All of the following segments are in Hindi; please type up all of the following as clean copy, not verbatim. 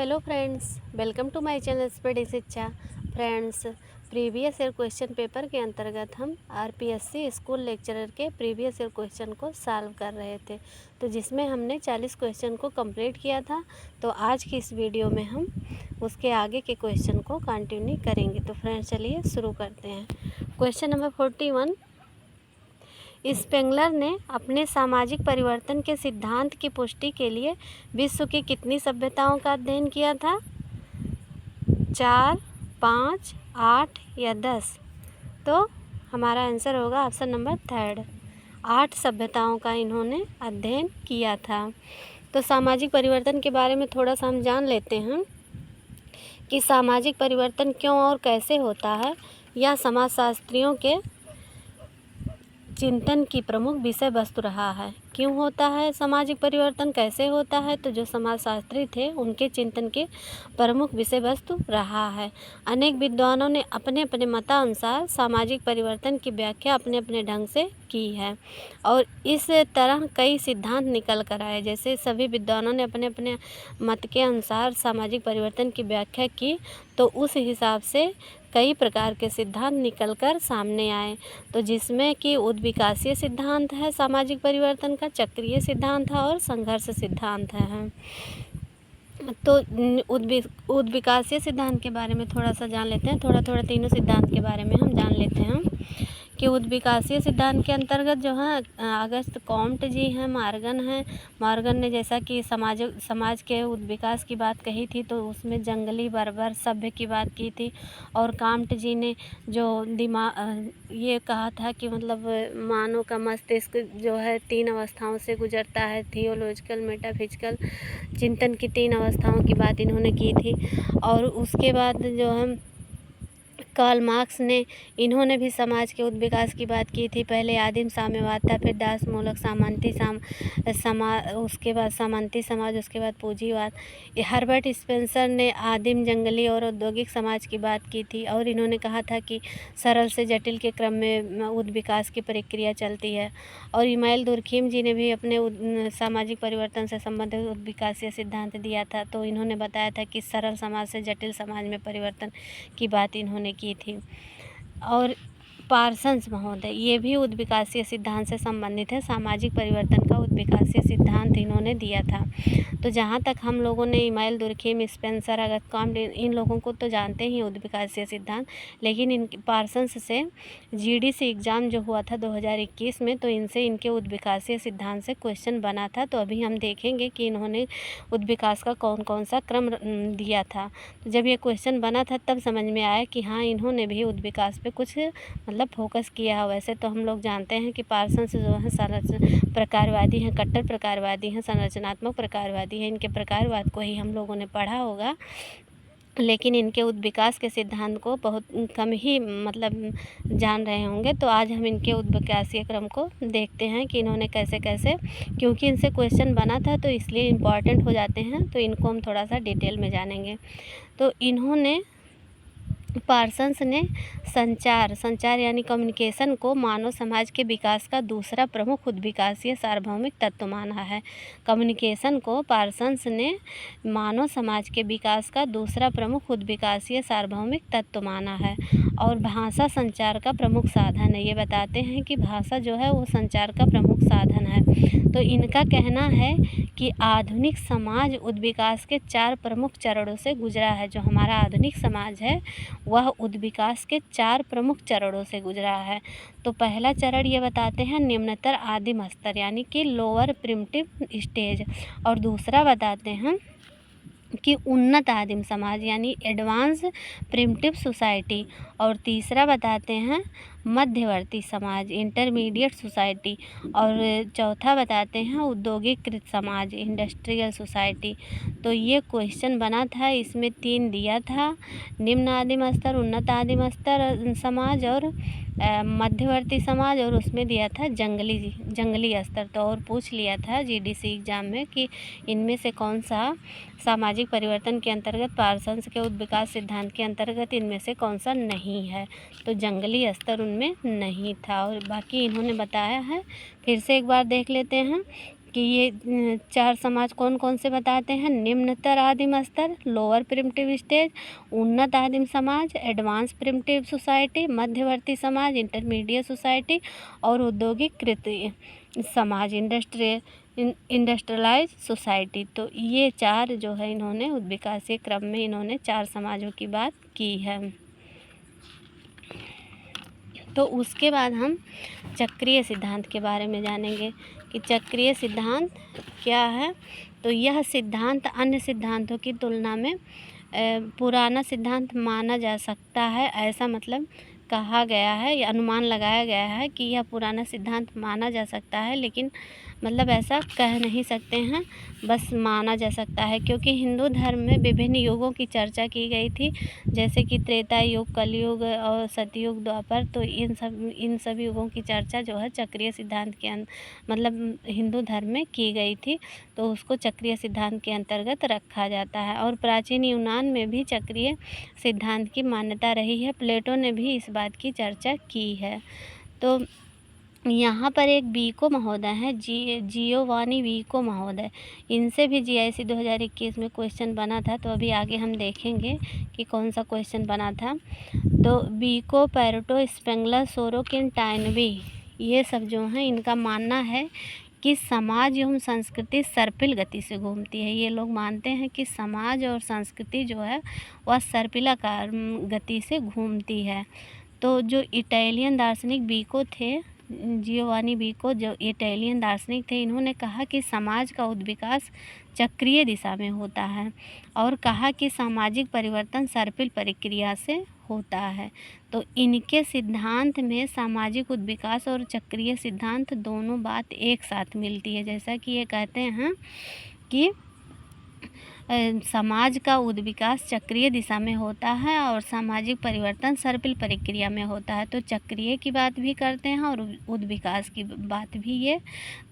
Hello friends, welcome to my channel speedy Shiksha. Friends, previous year question paper के अंतर्गत हम आरपीएससी स्कूल लेक्चरर के प्रीवियस ईयर क्वेश्चन को सॉल्व कर रहे थे, तो जिसमें हमने 40 क्वेश्चन को कंप्लीट किया था। तो आज की इस वीडियो में हम उसके आगे के क्वेश्चन को कंटिन्यू करेंगे। तो फ्रेंड्स, चलिए शुरू करते हैं। क्वेश्चन नंबर 41, स्पेंगलर ने अपने सामाजिक परिवर्तन के सिद्धांत की पुष्टि के लिए विश्व की कितनी सभ्यताओं का अध्ययन किया था? 4, 5, 8 या 10? तो हमारा आंसर होगा ऑप्शन नंबर 3, 8 सभ्यताओं का इन्होंने अध्ययन किया था। तो सामाजिक परिवर्तन के बारे में थोड़ा सा हम जान लेते हैं कि सामाजिक परिवर्तन क्यों और कैसे होता है। यह समाजशास्त्रियों के चिंतन की प्रमुख विषय वस्तु रहा है। क्यों होता है सामाजिक परिवर्तन, कैसे होता है? तो जो समाजशास्त्री थे उनके चिंतन के प्रमुख विषय वस्तु रहा है। अनेक विद्वानों ने अपने अपने मतानुसार सामाजिक परिवर्तन की व्याख्या अपने अपने ढंग से की है और इस तरह कई सिद्धांत निकल कर आए। जैसे सभी विद्वानों ने अपने अपने मत के अनुसार सामाजिक परिवर्तन की व्याख्या की, तो उस हिसाब से कई प्रकार के सिद्धांत निकलकर सामने आए। तो जिसमें कि उद्विकासीय सिद्धांत है सामाजिक परिवर्तन का, चक्रीय सिद्धांत है और संघर्ष सिद्धांत है। तो उद्विकासीय सिद्धांत के बारे में थोड़ा सा जान लेते हैं। थोड़ा तीनों सिद्धांत के बारे में हम जान लेते हैं कि उद्विकासीय सिद्धांत के अंतर्गत जो है अगस्त कॉम्ट जी हैं, मॉर्गन ने जैसा कि समाज के उद्विकास की बात कही थी, तो उसमें जंगली बर्बर सभ्य की बात की थी। और कॉम्ट जी ने जो ये कहा था कि मतलब मानव का मस्तिष्क जो है 3 अवस्थाओं से गुजरता है, थियोलॉजिकल, मेटाफिजिकल, चिंतन की 3 अवस्थाओं की बात इन्होंने की थी। और उसके बाद जो है कार्ल मार्क्स ने इन्होंने भी समाज के उद्विकास की बात की थी। पहले आदिम साम्यवाद था, फिर दासमूलक उसके बाद सामंती समाज, उसके बाद पूंजीवाद। हर्बर्ट स्पेंसर ने आदिम, जंगली और औद्योगिक समाज की बात की थी और इन्होंने कहा था कि सरल से जटिल के क्रम में उद्विकास की प्रक्रिया चलती है। और इमाइल दुर्खीम जी ने भी अपने सामाजिक परिवर्तन से संबंधित उद्विकासीय सिद्धांत दिया था। तो इन्होंने बताया था कि सरल समाज से जटिल समाज में परिवर्तन की बात इन्होंने की थी। और पार्सन्स महोदय ये भी उद्विकासीय सिद्धांत से संबंधित है। सामाजिक परिवर्तन का उद्विकासीय सिद्धांत इन्होंने दिया था। तो जहाँ तक हम लोगों ने email Durkheim, Spencer, Auguste Comte, इन लोगों को तो जानते ही उद्विकासीय सिद्धांत, लेकिन इन पार्सन्स से जीडीसी एग्ज़ाम जो हुआ था 2021 में, तो इनसे इनके उद्विकासीय सिद्धांत से क्वेश्चन बना था। तो अभी हम देखेंगे कि इन्होंने उद्विकास का कौन कौन सा क्रम दिया था। तो जब ये क्वेश्चन बना था तब समझ में आया कि हाँ, इन्होंने भी उद्विकास पे कुछ मतलब फोकस किया है। वैसे तो हम लोग जानते हैं कि पार्सन्स जो है प्रकारवादी हैं, कट्टर प्रकारवादी हैं, संरचनात्मक प्रकारवादी हैं। इनके प्रकारवाद को ही हम लोगों ने पढ़ा होगा, लेकिन इनके उद्विकास के सिद्धांत को बहुत कम ही मतलब जान रहे होंगे। तो आज हम इनके उद्विकासीय क्रम को देखते हैं कि इन्होंने कैसे कैसे, क्योंकि इनसे क्वेश्चन बना था तो इसलिए इम्पॉर्टेंट हो जाते हैं, तो इनको हम थोड़ा सा डिटेल में जानेंगे। तो इन्होंने पार्सन्स ने संचार यानी कम्युनिकेशन को मानव समाज के विकास का दूसरा प्रमुख उद्विकासीय सार्वभौमिक तत्व माना है। कम्युनिकेशन को पार्सन्स ने मानव समाज के विकास का दूसरा प्रमुख उद्विकासीय सार्वभौमिक तत्व माना है। और भाषा संचार का प्रमुख साधन है। ये बताते हैं कि भाषा जो है वो संचार का प्रमुख साधन है। तो इनका कहना है कि आधुनिक समाज उद्विकास के 4 प्रमुख चरणों से गुजरा है। जो हमारा आधुनिक समाज है वह उद्विकास के 4 प्रमुख चरणों से गुजरा है। तो पहला चरण ये बताते हैं निम्नतर आदिम स्तर यानी कि लोअर प्रिमिटिव स्टेज, और दूसरा बताते हैं कि उन्नत आदिम समाज यानी एडवांस प्रिमिटिव सोसाइटी, और तीसरा बताते हैं मध्यवर्ती समाज इंटरमीडिएट सोसाइटी, और चौथा बताते हैं औद्योगिकृत समाज इंडस्ट्रियल सोसाइटी। तो ये क्वेश्चन बना था, इसमें 3 दिया था, निम्न आदिम स्तर, उन्नत आदिम स्तर समाज और मध्यवर्ती समाज, और उसमें दिया था जंगली स्तर। तो और पूछ लिया था जीडीसी एग्ज़ाम में कि इनमें से कौन सा सामाजिक परिवर्तन के अंतर्गत, पार्सन्स के उद्विकास सिद्धांत के अंतर्गत इनमें से कौन सा नहीं है। तो जंगली स्तर उनमें नहीं था। और बाकी इन्होंने बताया है, फिर से एक बार देख लेते हैं कि ये 4 समाज कौन कौन से बताते हैं। निम्नतर आदिम स्तर, लोअर प्रिमिटिव स्टेज, उन्नत आदिम समाज, एडवांस प्रिमिटिव सोसाइटी, मध्यवर्ती समाज, इंटरमीडिएट सोसाइटी और औद्योगिकृत समाज, इंडस्ट्रियलाइज सोसाइटी। तो ये 4 जो है इन्होंने उद्विकासीय क्रम में इन्होंने 4 समाजों की बात की है। तो उसके बाद हम चक्रीय सिद्धांत के बारे में जानेंगे कि चक्रीय सिद्धांत क्या है। तो यह सिद्धांत अन्य सिद्धांतों की तुलना में पुराना सिद्धांत माना जा सकता है, ऐसा मतलब कहा गया है या अनुमान लगाया गया है कि यह पुराना सिद्धांत माना जा सकता है, लेकिन मतलब ऐसा कह नहीं सकते हैं, बस माना जा सकता है। क्योंकि हिंदू धर्म में विभिन्न युगों की चर्चा की गई थी, जैसे कि त्रेता युग, कलयुग और सतयुग, द्वापर। तो इन सभी युगों की चर्चा जो है चक्रीय सिद्धांत के मतलब हिंदू धर्म में की गई थी, तो उसको चक्रीय सिद्धांत के अंतर्गत रखा जाता है। और प्राचीन यूनान में भी चक्रीय सिद्धांत की मान्यता रही है। प्लेटो ने भी इस बात की चर्चा की है। तो यहाँ पर एक बीको महोदय हैं, जियोवानी बीको महोदय, इनसे भी जीआईसी 2021 में क्वेश्चन बना था। तो अभी आगे हम देखेंगे कि कौन सा क्वेश्चन बना था। तो बीको, पैरेटो, स्पेंगलर, सोरोकिन, टाइनबी, ये सब जो हैं इनका मानना है कि समाज एवं संस्कृति सर्पिल गति से घूमती है। ये लोग मानते हैं कि समाज और संस्कृति जो है वह सर्पिलाकार गति से घूमती है। तो जो इटालियन दार्शनिक बीको थे, जियोवानी बीको, जो इटालियन दार्शनिक थे, इन्होंने कहा कि समाज का उद्विकास चक्रीय दिशा में होता है और कहा कि सामाजिक परिवर्तन सर्पिल प्रक्रिया से होता है। तो इनके सिद्धांत में सामाजिक उद्विकास और चक्रीय सिद्धांत दोनों बात एक साथ मिलती है। जैसा कि ये कहते हैं कि समाज का उद्विकास चक्रीय दिशा में होता है और सामाजिक परिवर्तन सर्पिल प्रक्रिया में होता है। तो चक्रीय की बात भी करते हैं और उद्विकास की बात भी ये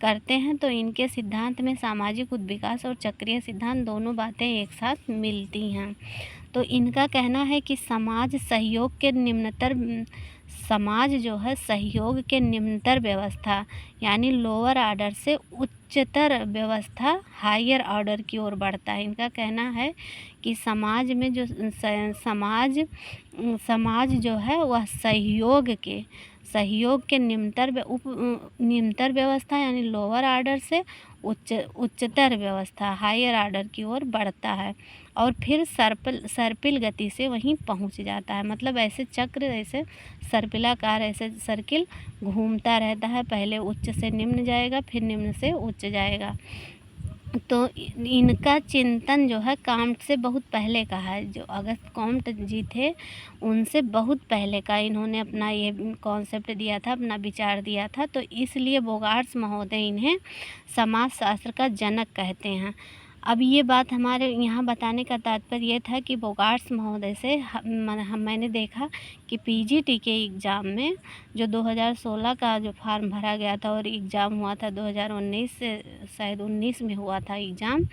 करते हैं। तो इनके सिद्धांत में सामाजिक उद्विकास और चक्रीय सिद्धांत दोनों बातें एक साथ मिलती हैं। तो इनका कहना है कि समाज जो है सहयोग के निम्नतर व्यवस्था यानी लोअर आर्डर से उच्चतर व्यवस्था हायर ऑर्डर की ओर बढ़ता है। इनका कहना है कि समाज में जो समाज जो है वह सहयोग के निम्नतर व्यवस्था यानी लोअर आर्डर से उच्चतर व्यवस्था हायर आर्डर की ओर बढ़ता है और फिर सर्पिल गति से वहीं पहुंच जाता है। मतलब ऐसे चक्र, ऐसे सर्पिलाकार, ऐसे सर्किल घूमता रहता है। पहले उच्च से निम्न जाएगा, फिर निम्न से उच्च जाएगा। तो इनका चिंतन जो है कांट से बहुत पहले का है। जो अगस्त कॉम्ट जी थे उनसे बहुत पहले का इन्होंने अपना ये कॉन्सेप्ट दिया था, अपना विचार दिया था। तो इसलिए बोगार्ट्स महोदय इन्हें समाजशास्त्र का जनक कहते हैं। अब ये बात हमारे यहाँ बताने का तात्पर्य ये था कि बोगार्ट्स महोदय से मैंने देखा कि पीजीटी के एग्ज़ाम में जो 2016 का जो फॉर्म भरा गया था और एग्ज़ाम हुआ था 2019 से, शायद 19 में हुआ था एग्ज़ाम,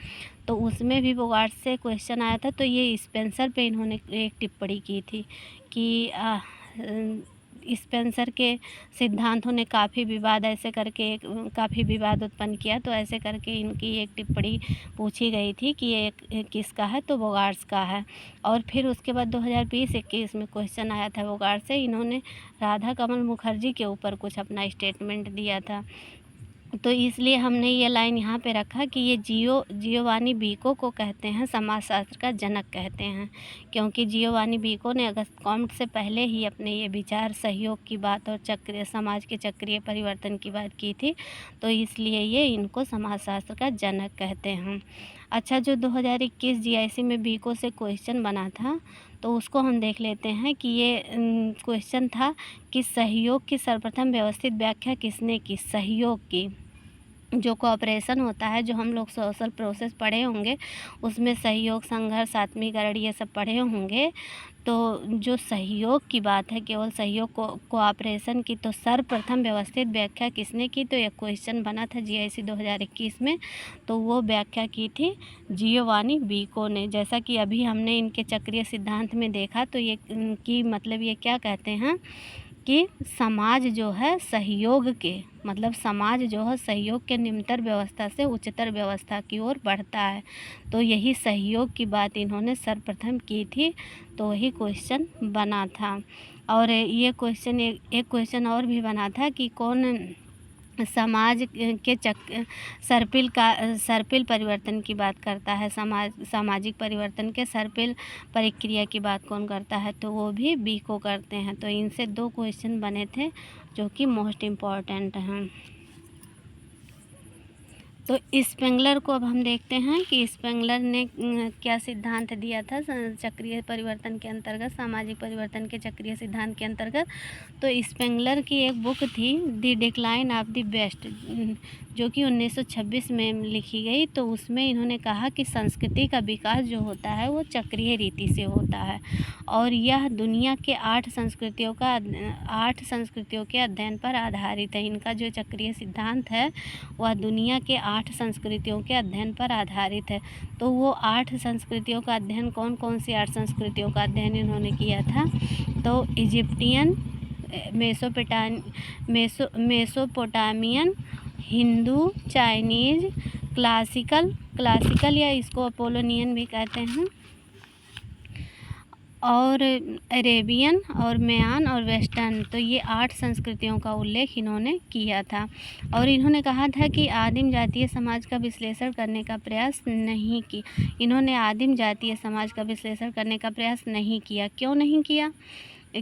तो उसमें भी बोगार्ट्स से क्वेश्चन आया था। तो ये स्पेंसर पे इन्होंने एक टिप्पणी की थी कि स्पेंसर के सिद्धांतों ने काफ़ी विवाद उत्पन्न किया। तो ऐसे करके इनकी एक टिप्पणी पूछी गई थी कि ये किसका है, तो बोगार्ट्स का है। और फिर उसके बाद 2020-21 में क्वेश्चन आया था बोगार्ट्स से। इन्होंने राधा कमल मुखर्जी के ऊपर कुछ अपना स्टेटमेंट दिया था। तो इसलिए हमने ये लाइन यहाँ पे रखा कि ये जियोवानी बीको को कहते हैं समाजशास्त्र का जनक कहते हैं, क्योंकि जियोवानी बीको ने अगस्त कॉम्ट से पहले ही अपने ये विचार सहयोग की बात और समाज के चक्रीय परिवर्तन की बात की थी। तो इसलिए ये इनको समाजशास्त्र का जनक कहते हैं। अच्छा, जो 2021 जीआईसी में बीको से क्वेश्चन बना था तो उसको हम देख लेते हैं कि ये क्वेश्चन था कि सहयोग की सर्वप्रथम व्यवस्थित व्याख्या किसने की। सहयोग की जो कोऑपरेशन होता है, जो हम लोग सोशल प्रोसेस पढ़े होंगे उसमें सहयोग, संघर्ष, आत्मीकरण ये सब पढ़े होंगे। तो जो सहयोग की बात है, केवल सहयोग कोऑपरेशन की, तो सर्वप्रथम व्यवस्थित व्याख्या किसने की। तो ये क्वेश्चन बना था जीआईसी 2021 में, तो वो व्याख्या की थी जियोवानी बीको ने। जैसा कि अभी हमने इनके चक्रीय सिद्धांत में देखा, तो ये की मतलब ये क्या कहते हैं कि समाज जो है सहयोग के, मतलब समाज जो है सहयोग के निम्नतर व्यवस्था से उच्चतर व्यवस्था की ओर बढ़ता है। तो यही सहयोग की बात इन्होंने सर्वप्रथम की थी। तो वही क्वेश्चन बना था। और ये क्वेश्चन एक क्वेश्चन और भी बना था कि कौन समाज के सर्पिल परिवर्तन की बात करता है, सामाजिक परिवर्तन के सर्पिल प्रक्रिया की बात कौन करता है, तो वो भी बी को करते हैं। तो इनसे 2 क्वेश्चन बने थे जो कि मोस्ट इम्पॉर्टेंट हैं। तो स्पेंगलर को अब हम देखते हैं कि स्पेंगलर ने क्या सिद्धांत दिया था चक्रीय परिवर्तन के अंतर्गत, सामाजिक परिवर्तन के चक्रीय सिद्धांत के अंतर्गत। तो स्पेंगलर की एक बुक थी the decline of the west, जो कि 1926 में लिखी गई। तो उसमें इन्होंने कहा कि संस्कृति का विकास जो होता है वो चक्रीय रीति से होता है और यह दुनिया के 8 संस्कृतियों के अध्ययन पर आधारित है। इनका जो चक्रीय सिद्धांत है वह दुनिया के 8 संस्कृतियों के अध्ययन पर आधारित है। तो वो 8 संस्कृतियों का अध्ययन कौन कौन सी 8 संस्कृतियों का अध्ययन इन्होंने किया था, तो Egyptian, Mesopotamian, Hindu, Chinese, classical या इसको अपोलोनियन भी कहते हैं, और अरेबियन और मयान और वेस्टर्न। तो ये 8 संस्कृतियों का उल्लेख इन्होंने किया था। और इन्होंने कहा था कि आदिम जातीय समाज का विश्लेषण करने का प्रयास नहीं किया। इन्होंने आदिम जातीय समाज का विश्लेषण करने का प्रयास नहीं किया। क्यों नहीं किया?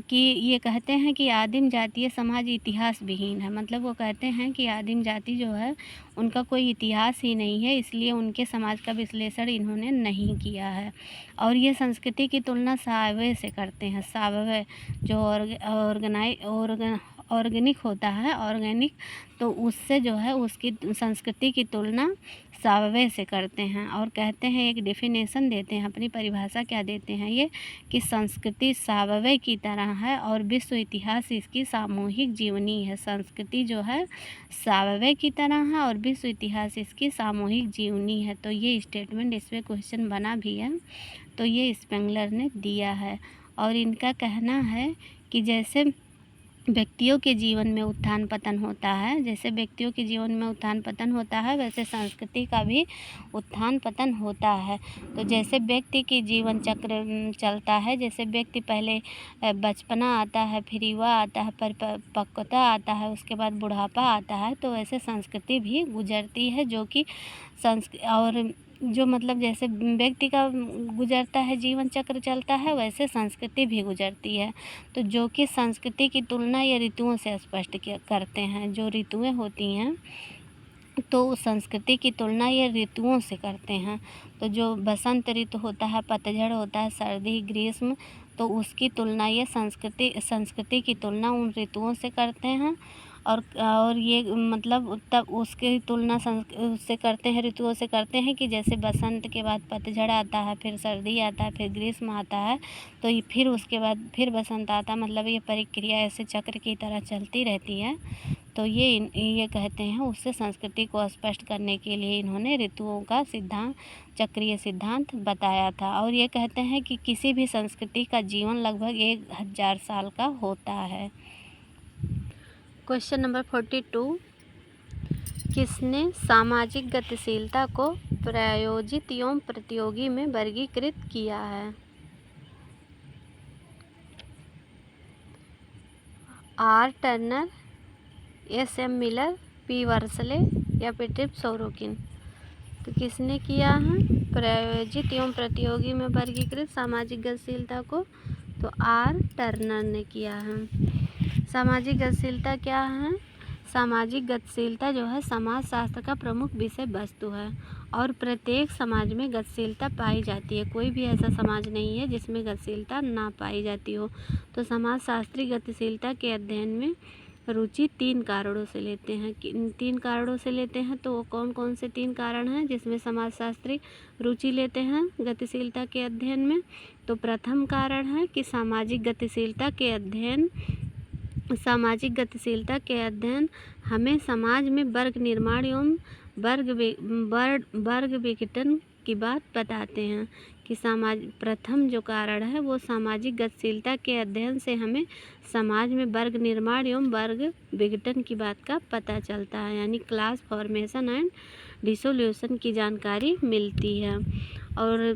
कि ये कहते हैं कि आदिम जातीय समाज इतिहास विहीन है। मतलब वो कहते हैं कि आदिम जाति जो है उनका कोई इतिहास ही नहीं है, इसलिए उनके समाज का विश्लेषण इन्होंने नहीं किया है। और ये संस्कृति की तुलना सावयव से करते हैं। सावयव जो ऑर्गेनिक होता है, ऑर्गेनिक, तो उससे जो है उसकी संस्कृति की तुलना सावयव से करते हैं। और कहते हैं, एक डेफिनेशन देते हैं, अपनी परिभाषा क्या देते हैं ये, कि संस्कृति सावयव की तरह है और विश्व इतिहास इसकी सामूहिक जीवनी है। संस्कृति जो है सावयव की तरह है और विश्व इतिहास इसकी सामूहिक जीवनी है। तो ये स्टेटमेंट, इस पर क्वेश्चन बना भी है। तो ये स्पेंगलर ने दिया है। और इनका कहना है कि जैसे व्यक्तियों के जीवन में उत्थान पतन होता है, वैसे संस्कृति का भी उत्थान पतन होता है। तो जैसे व्यक्ति की जीवन चक्र चलता है, जैसे व्यक्ति पहले बचपना आता है, फिर युवा आता है, परिपक्वता आता है, उसके बाद बुढ़ापा आता है, तो वैसे संस्कृति भी गुजरती है, जो कि और जो मतलब जैसे व्यक्ति का गुजरता है, जीवन चक्र चलता है, वैसे संस्कृति भी गुजरती है। तो जो कि संस्कृति की तुलना ये ऋतुओं से स्पष्ट करते हैं। जो ऋतुएं होती हैं तो संस्कृति की तुलना ये ऋतुओं से करते हैं। तो जो बसंत ऋतु होता है, पतझड़ होता है, सर्दी, ग्रीष्म, तो उसकी तुलना ये संस्कृति की तुलना उन ऋतुओं से करते हैं। और ये मतलब तब उसकी तुलना उससे करते हैं, ऋतुओं से करते हैं कि जैसे बसंत के बाद पतझड़ आता है, फिर सर्दी आता है, फिर ग्रीष्म आता है, तो ये फिर उसके बाद फिर बसंत आता है। मतलब ये प्रक्रिया ऐसे चक्र की तरह चलती रहती है। तो ये कहते हैं, उससे संस्कृति को स्पष्ट करने के लिए इन्होंने ऋतुओं का सिद्धांत, चक्रीय सिद्धांत बताया था। और ये कहते हैं कि किसी भी संस्कृति का जीवन लगभग 1000 साल का होता है। क्वेश्चन नंबर 42, किसने सामाजिक गतिशीलता को प्रायोजित एवं प्रतियोगी में वर्गीकृत किया है? R Turner, S M. Miller, P. Worsley या पीटर सोरोकिन? तो किसने किया है प्रायोजित एवं प्रतियोगी में वर्गीकृत सामाजिक गतिशीलता को? तो आर टर्नर ने किया है। सामाजिक गतिशीलता क्या है? सामाजिक गतिशीलता जो है समाज शास्त्र का प्रमुख विषय वस्तु है और प्रत्येक समाज में गतिशीलता पाई जाती है। कोई भी ऐसा समाज नहीं है जिसमें गतिशीलता ना पाई जाती हो। तो समाज शास्त्री गतिशीलता के अध्ययन में रुचि 3 कारणों से लेते हैं। 3 कारणों से लेते हैं, तो वो कौन कौन से 3 कारण हैं जिसमें समाजशास्त्री रुचि लेते हैं गतिशीलता के अध्ययन में? तो प्रथम कारण है कि सामाजिक गतिशीलता के अध्ययन हमें समाज में वर्ग निर्माण एवं वर्ग विघटन की बात बताते हैं, कि प्रथम जो कारण है वो सामाजिक गतिशीलता के अध्ययन से हमें समाज में वर्ग निर्माण एवं वर्ग विघटन की बात का पता चलता है, यानी क्लास फॉर्मेशन एंड डिसोल्यूशन की जानकारी मिलती है। और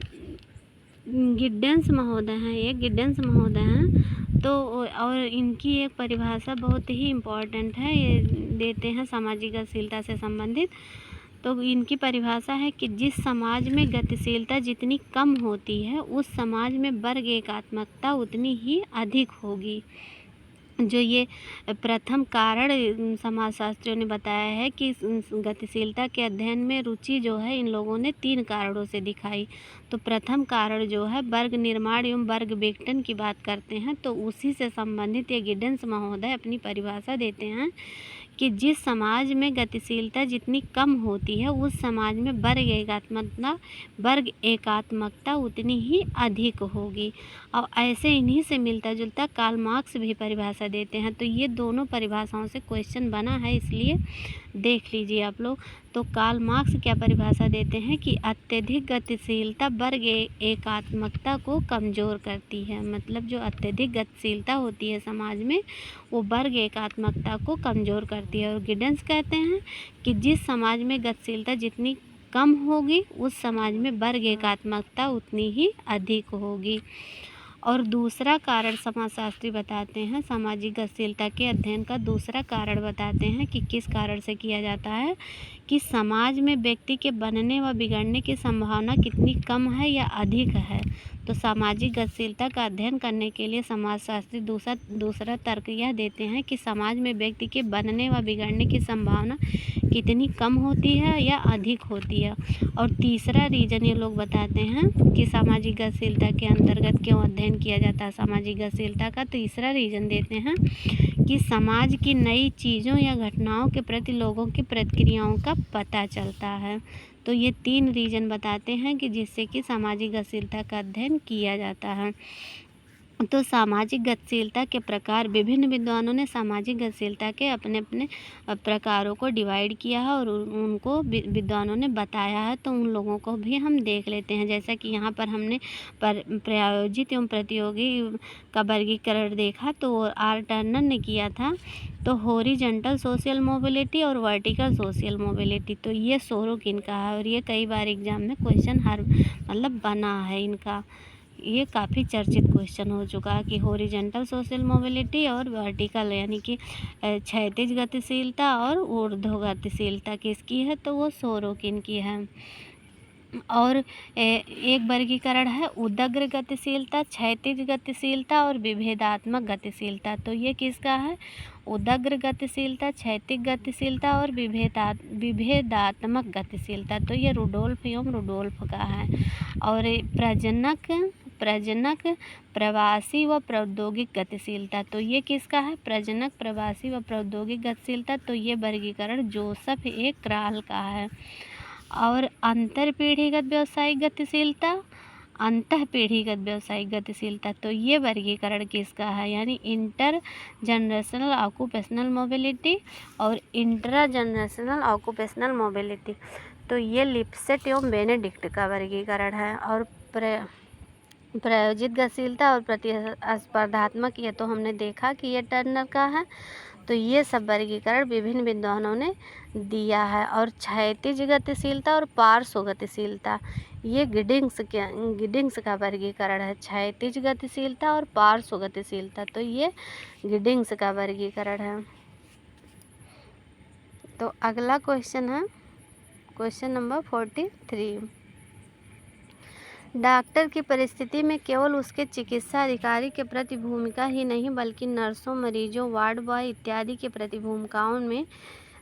गिड्डेंस महोदय हैं, ये गिड्डेंस महोदय हैं, तो और इनकी एक परिभाषा बहुत ही इम्पोर्टेंट है, ये देते हैं सामाजिक गतिशीलता से संबंधित। तो इनकी परिभाषा है कि जिस समाज में गतिशीलता जितनी कम होती है उस समाज में वर्ग एकात्मकता उतनी ही अधिक होगी। जो ये प्रथम कारण समाजशास्त्रियों ने बताया है कि गतिशीलता के अध्ययन में रुचि जो है इन लोगों ने 3 कारणों से दिखाई। तो प्रथम कारण जो है वर्ग निर्माण एवं वर्ग विघटन की बात करते हैं, तो उसी से संबंधित ये गिड्डेंस महोदय अपनी परिभाषा देते हैं कि जिस समाज में गतिशीलता जितनी कम होती है उस समाज में वर्ग एकात्मकता उतनी ही अधिक होगी। और ऐसे इन्हीं से मिलता जुलता कार्ल मार्क्स भी परिभाषा देते हैं। तो ये दोनों परिभाषाओं से क्वेश्चन बना है, इसलिए देख लीजिए आप लोग। तो कार्ल मार्क्स क्या परिभाषा देते हैं कि अत्यधिक गतिशीलता वर्ग एकात्मकता को कमज़ोर करती है। मतलब जो अत्यधिक गतिशीलता होती है समाज में वो वर्ग एकात्मकता को कमज़ोर करती है। और गिड्डेंस कहते हैं कि जिस समाज में गतिशीलता जितनी कम होगी उस समाज में वर्ग एकात्मकता उतनी ही अधिक होगी। और दूसरा कारण समाजशास्त्री बताते हैं, सामाजिक गतिशीलता के अध्ययन का दूसरा कारण बताते हैं कि किस कारण से किया जाता है कि समाज में व्यक्ति के बनने व बिगड़ने की संभावना कितनी कम है या अधिक है। तो सामाजिक गतिशीलता का अध्ययन करने के लिए समाजशास्त्री दूसरा तर्क यह देते हैं कि समाज में व्यक्ति के बनने व बिगड़ने की संभावना कितनी कम होती है या अधिक होती है। और तीसरा रीज़न ये लोग बताते हैं कि सामाजिक गतिशीलता के अंतर्गत क्यों अध्ययन किया जाता है सामाजिक गतिशीलता का। तीसरा रीज़न देते हैं कि समाज की नई चीज़ों या घटनाओं के प्रति लोगों की प्रतिक्रियाओं का पता चलता है। तो ये 3 रीज़न बताते हैं कि जिससे कि सामाजिक गतिशीलता का अध्ययन किया जाता है। तो सामाजिक गतिशीलता के प्रकार विभिन्न विद्वानों ने सामाजिक गतिशीलता के अपने अपने प्रकारों को डिवाइड किया है और उनको विद्वानों ने बताया है। तो उन लोगों को भी हम देख लेते हैं। जैसा कि यहाँ पर हमने प्रायोजित एवं प्रतियोगी का वर्गीकरण देखा, तो आर टर्नर ने किया था। तो हॉरिजॉन्टल सोशल मोबिलिटी और वर्टिकल सोशल मोबिलिटी, तो ये सोरोकिन का है और ये कई बार एग्जाम में क्वेश्चन बना है इनका। ये काफ़ी चर्चित क्वेश्चन हो चुका है कि हॉरिजॉन्टल सोशल मोबिलिटी और वर्टिकल यानी कि क्षैतिज गतिशीलता और ऊर्ध्व गतिशीलता किसकी है, तो वो सोरोकिन की है। और एक वर्गीकरण है उदग्र गतिशीलता, क्षैतिज गतिशीलता और विभेदात्मक गतिशीलता। तो ये किसका है, उदग्र गतिशीलता, क्षैतिज गतिशीलता और विभेदात्मक गतिशीलता। तो ये रुडोल्फ एवं रुडोल्फ का है। और प्रजनक प्रवासी व प्रौद्योगिक गतिशीलता, तो ये किसका है, प्रजनक प्रवासी व प्रौद्योगिक गतिशीलता। तो ये वर्गीकरण जोसेफ ए क्राल का है। और अंतरपीढ़ीगत व्यावसायिक गतिशीलता, अंतःपीढ़ीगत व्यावसायिक गतिशीलता, तो ये वर्गीकरण किसका है, यानी इंटर जनरेशनल ऑक्यूपेशनल मोबिलिटी और इंट्रा जनरेशनल ऑक्यूपेशनल मोबिलिटी। तो ये लिप्सेट एवं बेनेडिक्ट का वर्गीकरण है। और प्रायोजित गतिशीलता और प्रतिस्पर्धात्मक, ये तो हमने देखा कि ये टर्नर का है। तो ये सब वर्गीकरण विभिन्न विद्वानों ने दिया है। और क्षैतिज गतिशीलता और पार्श्व गतिशीलता, ये गिडिंग्स का वर्गीकरण है। क्षैतिज गतिशीलता और पार्श्व गतिशीलता, तो ये गिडिंग्स का वर्गीकरण है। तो अगला क्वेश्चन है क्वेश्चन नंबर 43। डॉक्टर की परिस्थिति में केवल उसके चिकित्सा अधिकारी के प्रति भूमिका ही नहीं बल्कि नर्सों, मरीजों, वार्ड बॉय इत्यादि के प्रति भूमिकाओं में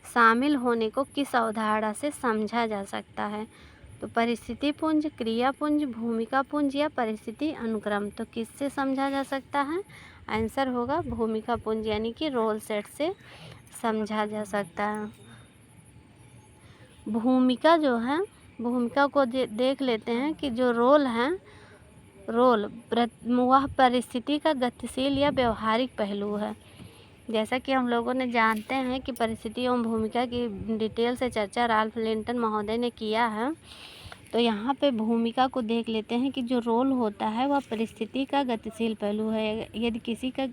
शामिल होने को किस अवधारणा से समझा जा सकता है। तो परिस्थिति पुंज, क्रिया पुंज, भूमिका पुंज या परिस्थिति अनुक्रम। तो किससे समझा जा सकता है, आंसर होगा भूमिका पुंज यानी कि रोल सेट से समझा जा सकता है। भूमिका जो है, भूमिका को देख लेते हैं कि जो रोल है, वह परिस्थिति का गतिशील या व्यवहारिक पहलू है। जैसा कि हम लोगों ने जानते हैं कि परिस्थिति एवं भूमिका की डिटेल से चर्चा राल्फ लिंटन महोदय ने किया है। तो यहाँ पे भूमिका को देख लेते हैं कि जो रोल होता है वह परिस्थिति का गतिशील पहलू है। यदि किसी का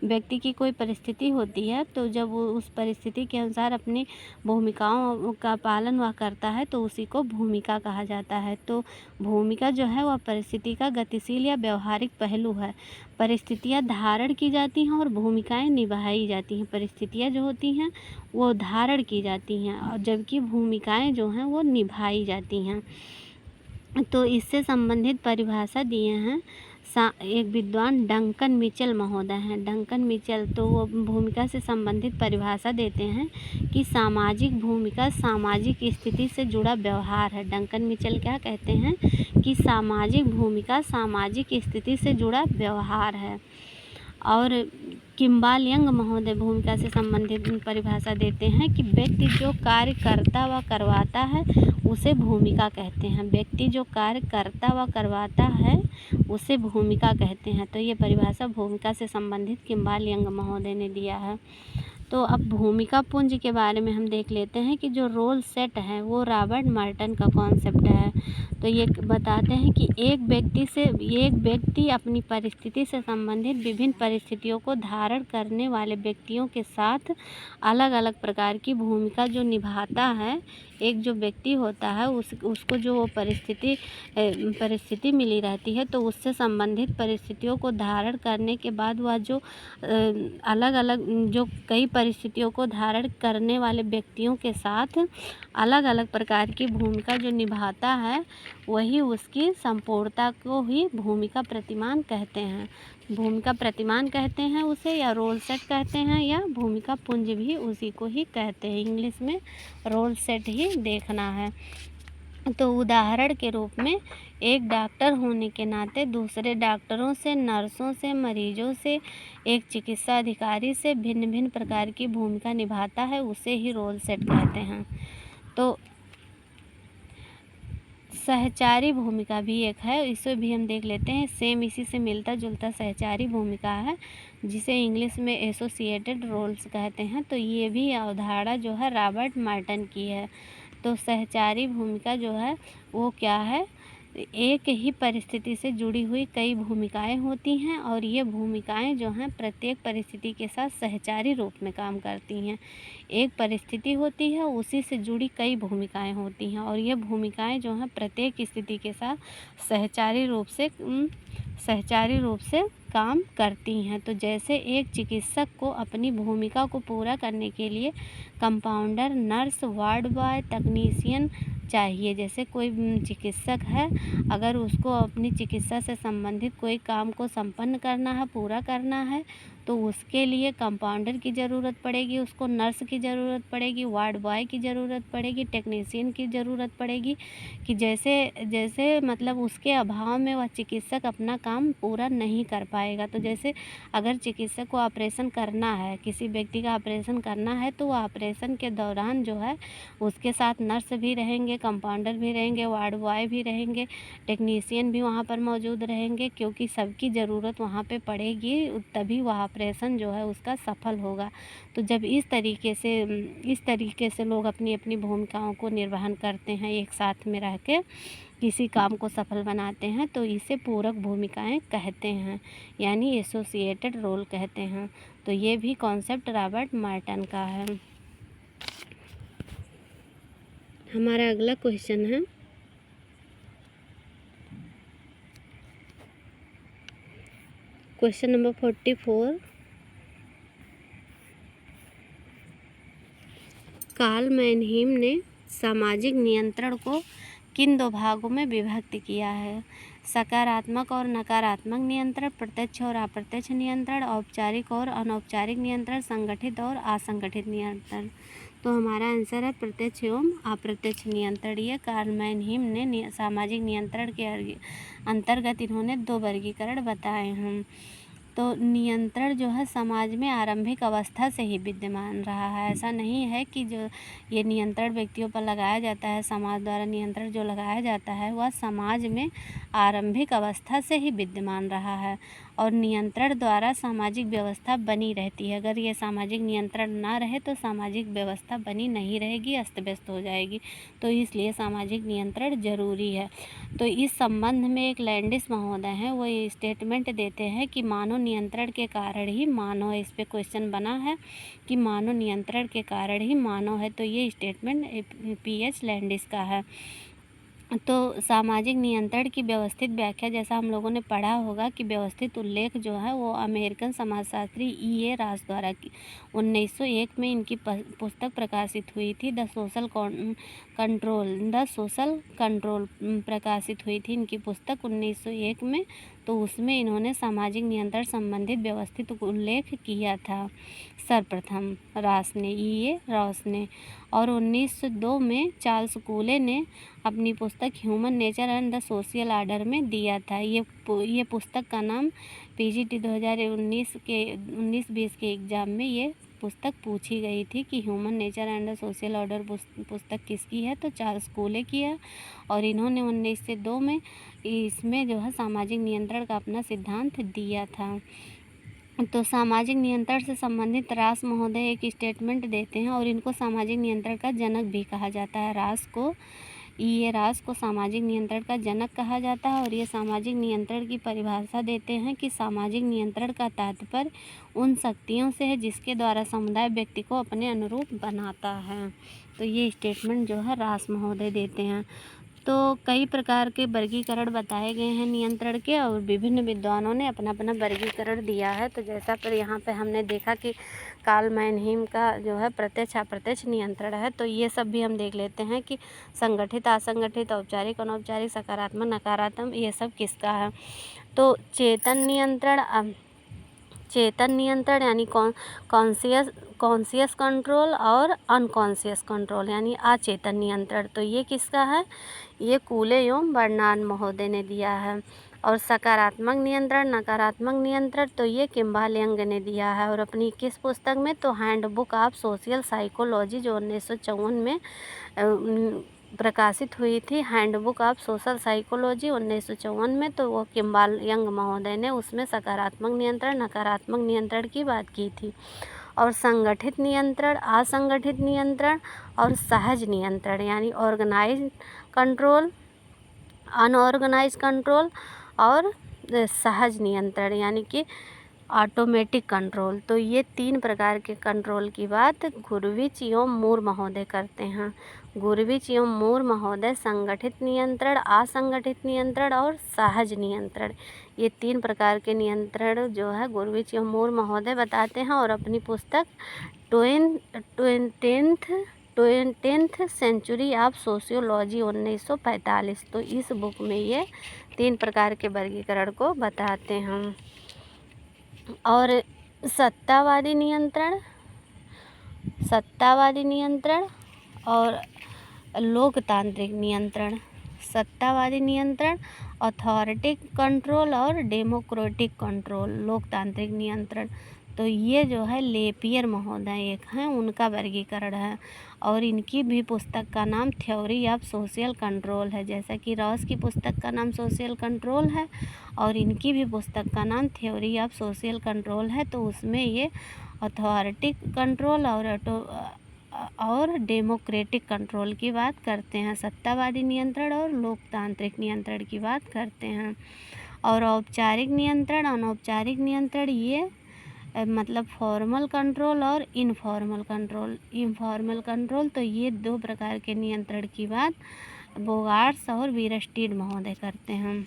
व्यक्ति की कोई परिस्थिति होती है तो जब वो उस परिस्थिति के अनुसार अपनी भूमिकाओं का पालन वह करता है तो उसी को भूमिका कहा जाता है। तो भूमिका जो है वह परिस्थिति का गतिशील या व्यवहारिक पहलू है। परिस्थितियाँ धारण की जाती हैं और भूमिकाएं निभाई जाती हैं। परिस्थितियाँ जो होती हैं वो धारण की जाती हैं और जबकि भूमिकाएं जो हैं वो निभाई जाती हैं। तो इससे संबंधित परिभाषा दिए हैं एक विद्वान डंकन मिचेल महोदय हैं। डंकन मिचेल तो वो भूमिका से संबंधित परिभाषा देते हैं कि सामाजिक भूमिका सामाजिक स्थिति से जुड़ा व्यवहार है। डंकन मिचेल क्या कहते हैं कि सामाजिक भूमिका सामाजिक स्थिति से जुड़ा व्यवहार है। और किम्बाल यंग महोदय भूमिका से संबंधित परिभाषा देते हैं कि व्यक्ति जो कार्य करता व करवाता है उसे भूमिका कहते हैं। व्यक्ति जो कार्य करता व करवाता है उसे भूमिका कहते हैं। तो ये परिभाषा भूमिका से संबंधित किम्बाल यंग महोदय ने दिया है। तो अब भूमिका पुंज के बारे में हम देख लेते हैं कि जो रोल सेट है वो रॉबर्ट मर्टन का कॉन्सेप्ट है। तो ये बताते हैं कि एक व्यक्ति अपनी परिस्थिति से संबंधित विभिन्न परिस्थितियों को धारण करने वाले व्यक्तियों के साथ अलग अलग प्रकार की भूमिका जो निभाता है। एक जो व्यक्ति होता है उसको जो वो परिस्थिति मिली रहती है तो उससे संबंधित परिस्थितियों को धारण करने के बाद वह जो अलग अलग जो कई परिस्थितियों को धारण करने वाले व्यक्तियों के साथ अलग अलग प्रकार की भूमिका जो निभाता है वही उसकी संपूर्णता को ही भूमिका प्रतिमान कहते हैं। भूमिका प्रतिमान कहते हैं उसे, या रोल सेट कहते हैं, या भूमिका पुंज भी उसी को ही कहते हैं। इंग्लिश में रोल सेट ही देखना है। तो उदाहरण के रूप में एक डॉक्टर होने के नाते दूसरे डॉक्टरों से, नर्सों से, मरीजों से, एक चिकित्सा अधिकारी से भिन्न भिन्न प्रकार की भूमिका निभाता है उसे ही रोल सेट कहते हैं। तो सहचारी भूमिका भी एक है, इसे भी हम देख लेते हैं। सेम इसी से मिलता जुलता सहचारी भूमिका है जिसे इंग्लिश में एसोसिएटेड रोल्स कहते हैं। तो ये भी अवधारणा जो है रॉबर्ट मर्टन की है। तो सहचारी भूमिका जो है वो क्या है, एक ही परिस्थिति से जुड़ी हुई कई भूमिकाएं होती हैं और ये भूमिकाएं जो हैं प्रत्येक परिस्थिति के साथ सहचारी रूप में काम करती हैं। एक परिस्थिति होती है उसी से जुड़ी कई भूमिकाएं होती हैं और ये भूमिकाएं जो हैं प्रत्येक स्थिति के साथ सहचारी रूप से काम करती हैं। तो जैसे एक चिकित्सक को अपनी भूमिका को पूरा करने के लिए कंपाउंडर, नर्स, वार्ड बॉय, तकनीशियन चाहिए। जैसे कोई चिकित्सक है, अगर उसको अपनी चिकित्सा से संबंधित कोई काम को संपन्न करना है, पूरा करना है, तो उसके लिए कंपाउंडर की ज़रूरत पड़ेगी, उसको नर्स की ज़रूरत पड़ेगी, वार्ड बॉय की ज़रूरत पड़ेगी, टेक्नीशियन की ज़रूरत पड़ेगी। कि जैसे मतलब उसके अभाव में वह चिकित्सक अपना काम पूरा नहीं कर पाएगा। तो जैसे अगर चिकित्सक को ऑपरेशन करना है, किसी व्यक्ति का ऑपरेशन करना है, तो वह ऑपरेशन के दौरान जो है उसके साथ नर्स भी रहेंगे, कंपाउंडर भी रहेंगे, वार्ड बॉय भी रहेंगे, टेक्नीशियन भी वहाँ पर मौजूद रहेंगे, क्योंकि सबकी ज़रूरत वहाँ पे पड़ेगी, तभी वह ऑपरेशन जो है उसका सफल होगा। तो जब इस तरीके से लोग अपनी अपनी भूमिकाओं को निर्वहन करते हैं, एक साथ में रह के किसी काम को सफल बनाते हैं, तो इसे पूरक भूमिकाएं कहते हैं, यानी एसोसिएटेड रोल कहते हैं। तो ये भी कॉन्सेप्ट रॉबर्ट मर्टन का है। हमारा अगला क्वेश्चन है, क्वेश्चन नंबर 44। कार्ल मैनहीम ने सामाजिक नियंत्रण को किन दो भागों में विभक्त किया है? सकारात्मक और नकारात्मक नियंत्रण, प्रत्यक्ष और अप्रत्यक्ष नियंत्रण, औपचारिक और अनौपचारिक नियंत्रण, संगठित और असंगठित नियंत्रण। तो हमारा आंसर है प्रत्यक्ष एवं अप्रत्यक्ष नियंत्रण। ये कार्ल मैनहीम ने सामाजिक नियंत्रण के अंतर्गत इन्होंने 2 वर्गीकरण बताए हैं। तो नियंत्रण जो है समाज में आरंभिक अवस्था से ही विद्यमान रहा है। ऐसा नहीं है कि जो ये नियंत्रण व्यक्तियों पर लगाया जाता है, समाज द्वारा नियंत्रण जो लगाया जाता है वह समाज में आरंभिक अवस्था से ही विद्यमान रहा है। और नियंत्रण द्वारा सामाजिक व्यवस्था बनी रहती है। अगर ये सामाजिक नियंत्रण ना रहे तो सामाजिक व्यवस्था बनी नहीं रहेगी, अस्त व्यस्त हो जाएगी। तो इसलिए सामाजिक नियंत्रण ज़रूरी है। तो इस संबंध में एक लैंडिस महोदय हैं, वो ये स्टेटमेंट देते हैं कि मानव नियंत्रण के कारण ही मानव है। इस पे क्वेश्चन बना है कि मानव नियंत्रण के कारण ही मानव है। तो ये स्टेटमेंट पीएच लैंडिस का है। तो सामाजिक नियंत्रण की व्यवस्थित व्याख्या, जैसा हम लोगों ने पढ़ा होगा कि व्यवस्थित उल्लेख जो है वो अमेरिकन समाजशास्त्री E.A. रास द्वारा 1901 में इनकी पुस्तक प्रकाशित हुई थी। द सोशल कंट्रोल प्रकाशित हुई थी इनकी पुस्तक 1901 में। तो उसमें इन्होंने सामाजिक नियंत्रण संबंधित व्यवस्थित उल्लेख किया था सर्वप्रथम रास ने, E.A. रास ने। और 1902 में चार्ल्स कूले ने अपनी पुस्तक human nature and the social order में दिया था। ये पुस्तक का नाम PGT 2019 के 19-20 के एग्ज़ाम में ये पुस्तक पूछी गई थी कि human nature and the social order पुस्तक किसकी है, तो चार्ल्स कूले की है। और इन्होंने 1902 में इसमें जो है सामाजिक नियंत्रण का अपना सिद्धांत दिया था। तो सामाजिक नियंत्रण से संबंधित रास महोदय एक स्टेटमेंट देते हैं और इनको सामाजिक नियंत्रण का जनक भी कहा जाता है। रास को, ये रास को सामाजिक नियंत्रण का जनक कहा जाता है। और ये सामाजिक नियंत्रण की परिभाषा देते हैं कि सामाजिक नियंत्रण का तात्पर्य उन शक्तियों से है जिसके द्वारा समुदाय व्यक्ति को अपने अनुरूप बनाता है। तो ये स्टेटमेंट जो है रास महोदय देते हैं। तो कई प्रकार के वर्गीकरण बताए गए हैं नियंत्रण के, और विभिन्न विद्वानों ने अपना अपना वर्गीकरण दिया है। तो जैसा पर यहाँ पे हमने देखा कि कार्ल मैनहीम का जो है प्रत्यक्ष अप्रत्यक्ष नियंत्रण है। तो ये सब भी हम देख लेते हैं कि संगठित असंगठित, औपचारिक अनौपचारिक, सकारात्मक नकारात्मक, ये सब किसका है। तो चेतन नियंत्रण यानी कॉन्शियस कंट्रोल और अनकॉन्शियस कंट्रोल यानी अचेतन नियंत्रण, तो ये किसका है, ये कूले एवं बर्नार्ड महोदय ने दिया है। और सकारात्मक नियंत्रण नकारात्मक नियंत्रण, तो ये किम्बाल यंग ने दिया है। और अपनी किस पुस्तक में, तो हैंडबुक ऑफ सोशल साइकोलॉजी जो 1954 में प्रकाशित हुई थी। हैंडबुक ऑफ सोशल साइकोलॉजी 1954 में, तो वो किम्बाल यंग महोदय ने उसमें सकारात्मक नियंत्रण नकारात्मक नियंत्रण की बात की थी। और संगठित नियंत्रण, असंगठित नियंत्रण और सहज नियंत्रण यानी ऑर्गेनाइज्ड कंट्रोल, अनऑर्गेनाइज्ड कंट्रोल और सहज नियंत्रण यानी कि ऑटोमेटिक कंट्रोल। तो ये 3 प्रकार के कंट्रोल की बात गुरविच एवं मूर महोदय करते हैं। गुरविच एवं मूर महोदय संगठित नियंत्रण, असंगठित नियंत्रण और सहज नियंत्रण, ये 3 प्रकार के नियंत्रण जो है गुरविच एवं मूर महोदय बताते हैं। और अपनी पुस्तक 20th सेंचुरी ऑफ सोशियोलॉजी 1945, तो इस बुक में ये 3 प्रकार के वर्गीकरण को बताते हैं। और सत्तावादी नियंत्रण और लोकतांत्रिक नियंत्रण, सत्तावादी नियंत्रण अथॉरिटी कंट्रोल और डेमोक्रेटिक कंट्रोल, लोकतांत्रिक नियंत्रण, तो ये जो है लेपियर महोदय एक हैं, उनका वर्गीकरण है। और इनकी भी पुस्तक का नाम थ्योरी ऑफ सोशल कंट्रोल है, जैसा कि रॉस की पुस्तक का नाम सोशल कंट्रोल है और इनकी भी पुस्तक का नाम थ्योरी ऑफ सोशल कंट्रोल है। तो उसमें ये अथॉरिटी कंट्रोल और डेमोक्रेटिक कंट्रोल की बात करते हैं, सत्तावादी नियंत्रण और लोकतांत्रिक नियंत्रण की बात करते हैं। और औपचारिक नियंत्रण अनौपचारिक नियंत्रण, ये मतलब फॉर्मल कंट्रोल और इनफॉर्मल कंट्रोल, तो ये 2 प्रकार के नियंत्रण की बात बोगार्ट्स और वीरस्टीड महोदय करते हैं।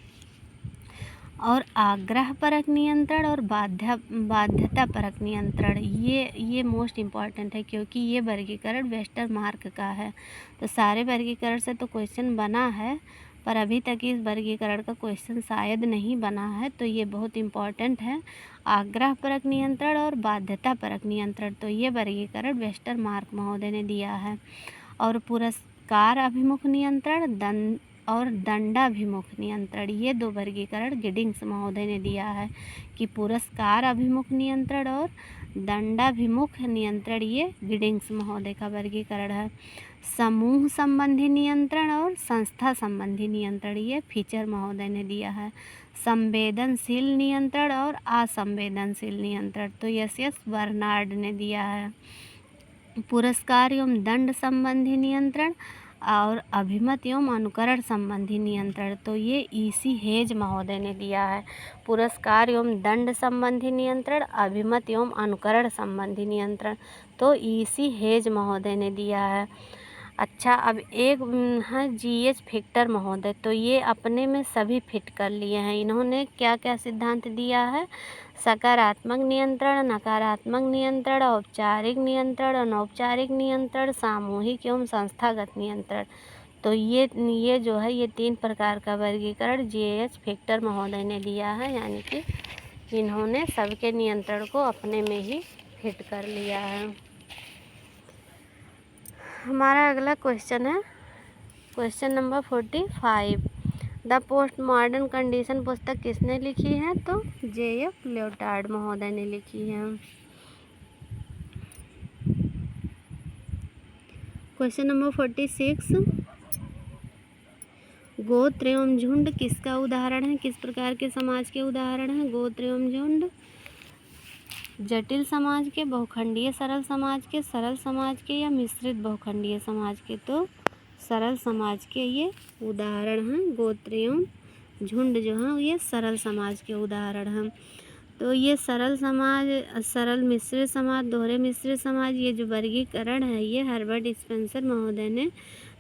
और आग्रहपरक नियंत्रण और बाध्यतापरक नियंत्रण, ये मोस्ट इम्पॉर्टेंट है क्योंकि ये वर्गीकरण वेस्टरमार्क का है। तो सारे वर्गीकरण से तो क्वेश्चन बना है, पर अभी तक इस वर्गीकरण का क्वेश्चन शायद नहीं बना है, तो ये बहुत इम्पॉर्टेंट है। आग्रहपरक नियंत्रण और बाध्यतापरक नियंत्रण, तो ये वर्गीकरण वेस्टरमार्क महोदय ने दिया है। और पुरस्कार अभिमुख नियंत्रण और दंडाभिमुख नियंत्रण, ये 2 वर्गीकरण गिडिंग्स महोदय ने दिया है कि पुरस्कार अभिमुख नियंत्रण और दंडाभिमुख नियंत्रण, ये गिडिंग्स महोदय का वर्गीकरण है। समूह संबंधी नियंत्रण और संस्था संबंधी नियंत्रण, ये फीचर महोदय ने दिया है। संवेदनशील नियंत्रण और असंवेदनशील नियंत्रण, तो यस बर्नार्ड ने दिया है। पुरस्कार एवं दंड संबंधी नियंत्रण और अभिमत एवं अनुकरण संबंधी नियंत्रण, तो ये ईसी हेज महोदय ने दिया है। पुरस्कार एवं दंड संबंधी नियंत्रण, अभिमत एवं अनुकरण संबंधी नियंत्रण, तो ईसी हेज महोदय ने दिया है। अच्छा, अब एक है जीएच फिक्टर महोदय, तो ये अपने में सभी फिट कर लिए हैं। इन्होंने क्या क्या सिद्धांत दिया है? सकारात्मक नियंत्रण, नकारात्मक नियंत्रण, औपचारिक नियंत्रण, अनौपचारिक नियंत्रण, सामूहिक एवं संस्थागत नियंत्रण, तो ये जो है ये 3 प्रकार का वर्गीकरण जीएच फिक्टर महोदय ने दिया है, यानी कि इन्होंने सबके नियंत्रण को अपने में ही फिट कर लिया है। हमारा अगला क्वेश्चन है question number 45। The post modern condition पुस्तक किसने लिखी है? तो जेएफ लियोटार्ड महोदय ने लिखी है। Question number 46। गोत्र एवं झुंड किसका उदाहरण है? किस प्रकार के समाज के उदाहरण है गोत्र एवं झुंड? जटिल समाज के, बहुखंडीय सरल समाज के, सरल समाज के, या मिश्रित बहुखंडीय समाज के? तो सरल समाज के ये उदाहरण हैं। गोत्र एवं झुंड जो हैं ये सरल समाज के उदाहरण हैं। तो ये सरल समाज, सरल मिश्रित समाज, दोहरे मिश्रित समाज, ये जो वर्गीकरण है ये हर्बर्ट स्पेंसर महोदय ने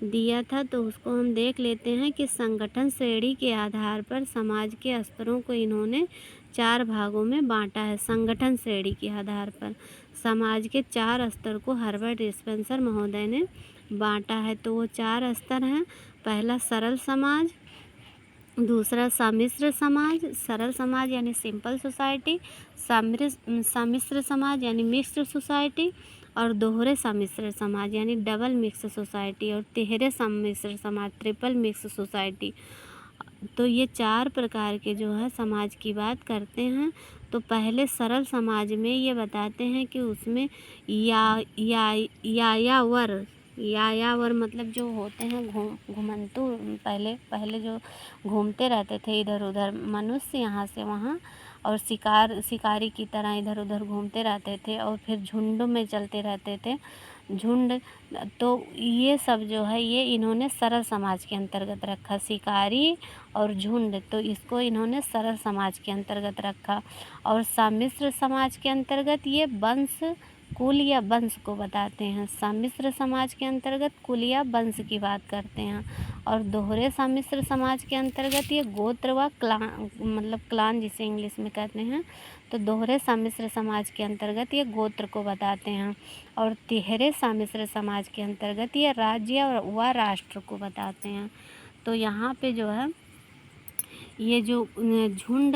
दिया था। तो उसको हम देख लेते हैं कि संगठन श्रेणी के आधार पर समाज के स्तरों को इन्होंने 4 भागों में बांटा है। संगठन श्रेणी के आधार पर समाज के 4 स्तर को हर्बर्ट स्पेंसर महोदय ने बांटा है। तो वो 4 स्तर हैं। पहला सरल समाज, दूसरा सम्मिश्र समाज, सरल समाज यानी सिंपल सोसाइटी, सम्मिश्र समाज यानी मिक्स्ड सोसाइटी, और दोहरे सम्मिश्र समाज यानी डबल मिक्स सोसाइटी, और तिहरे सम्मिश्र समाज ट्रिपल मिक्स सोसाइटी। तो ये 4 प्रकार के जो है समाज की बात करते हैं। तो पहले सरल समाज में ये बताते हैं कि उसमें यायावर मतलब जो होते हैं घुमंतु, पहले जो घूमते रहते थे इधर उधर मनुष्य यहाँ से वहाँ, और शिकारी की तरह इधर उधर घूमते रहते थे, और फिर झुंड में चलते रहते थे। झुंड, तो ये सब जो है ये इन्होंने सरल समाज के अंतर्गत रखा। शिकारी और झुंड, तो इसको इन्होंने सरल समाज के अंतर्गत रखा। और सम्मिश्र समाज के अंतर्गत ये वंश, कुल या वंश को बताते हैं। सम्मिश्र समाज के अंतर्गत कुल या वंश की बात करते हैं। और दोहरे सम्मिश्र समाज के अंतर्गत ये गोत्र व क्लान, मतलब क्लान जिसे इंग्लिश में कहते हैं। तो दोहरे सम्मिश्र समाज के अंतर्गत ये गोत्र को बताते हैं। और तिहरे सम्मिश्र समाज के अंतर्गत ये राज्य व राष्ट्र को बताते हैं। तो यहाँ पे जो है ये जो झुंड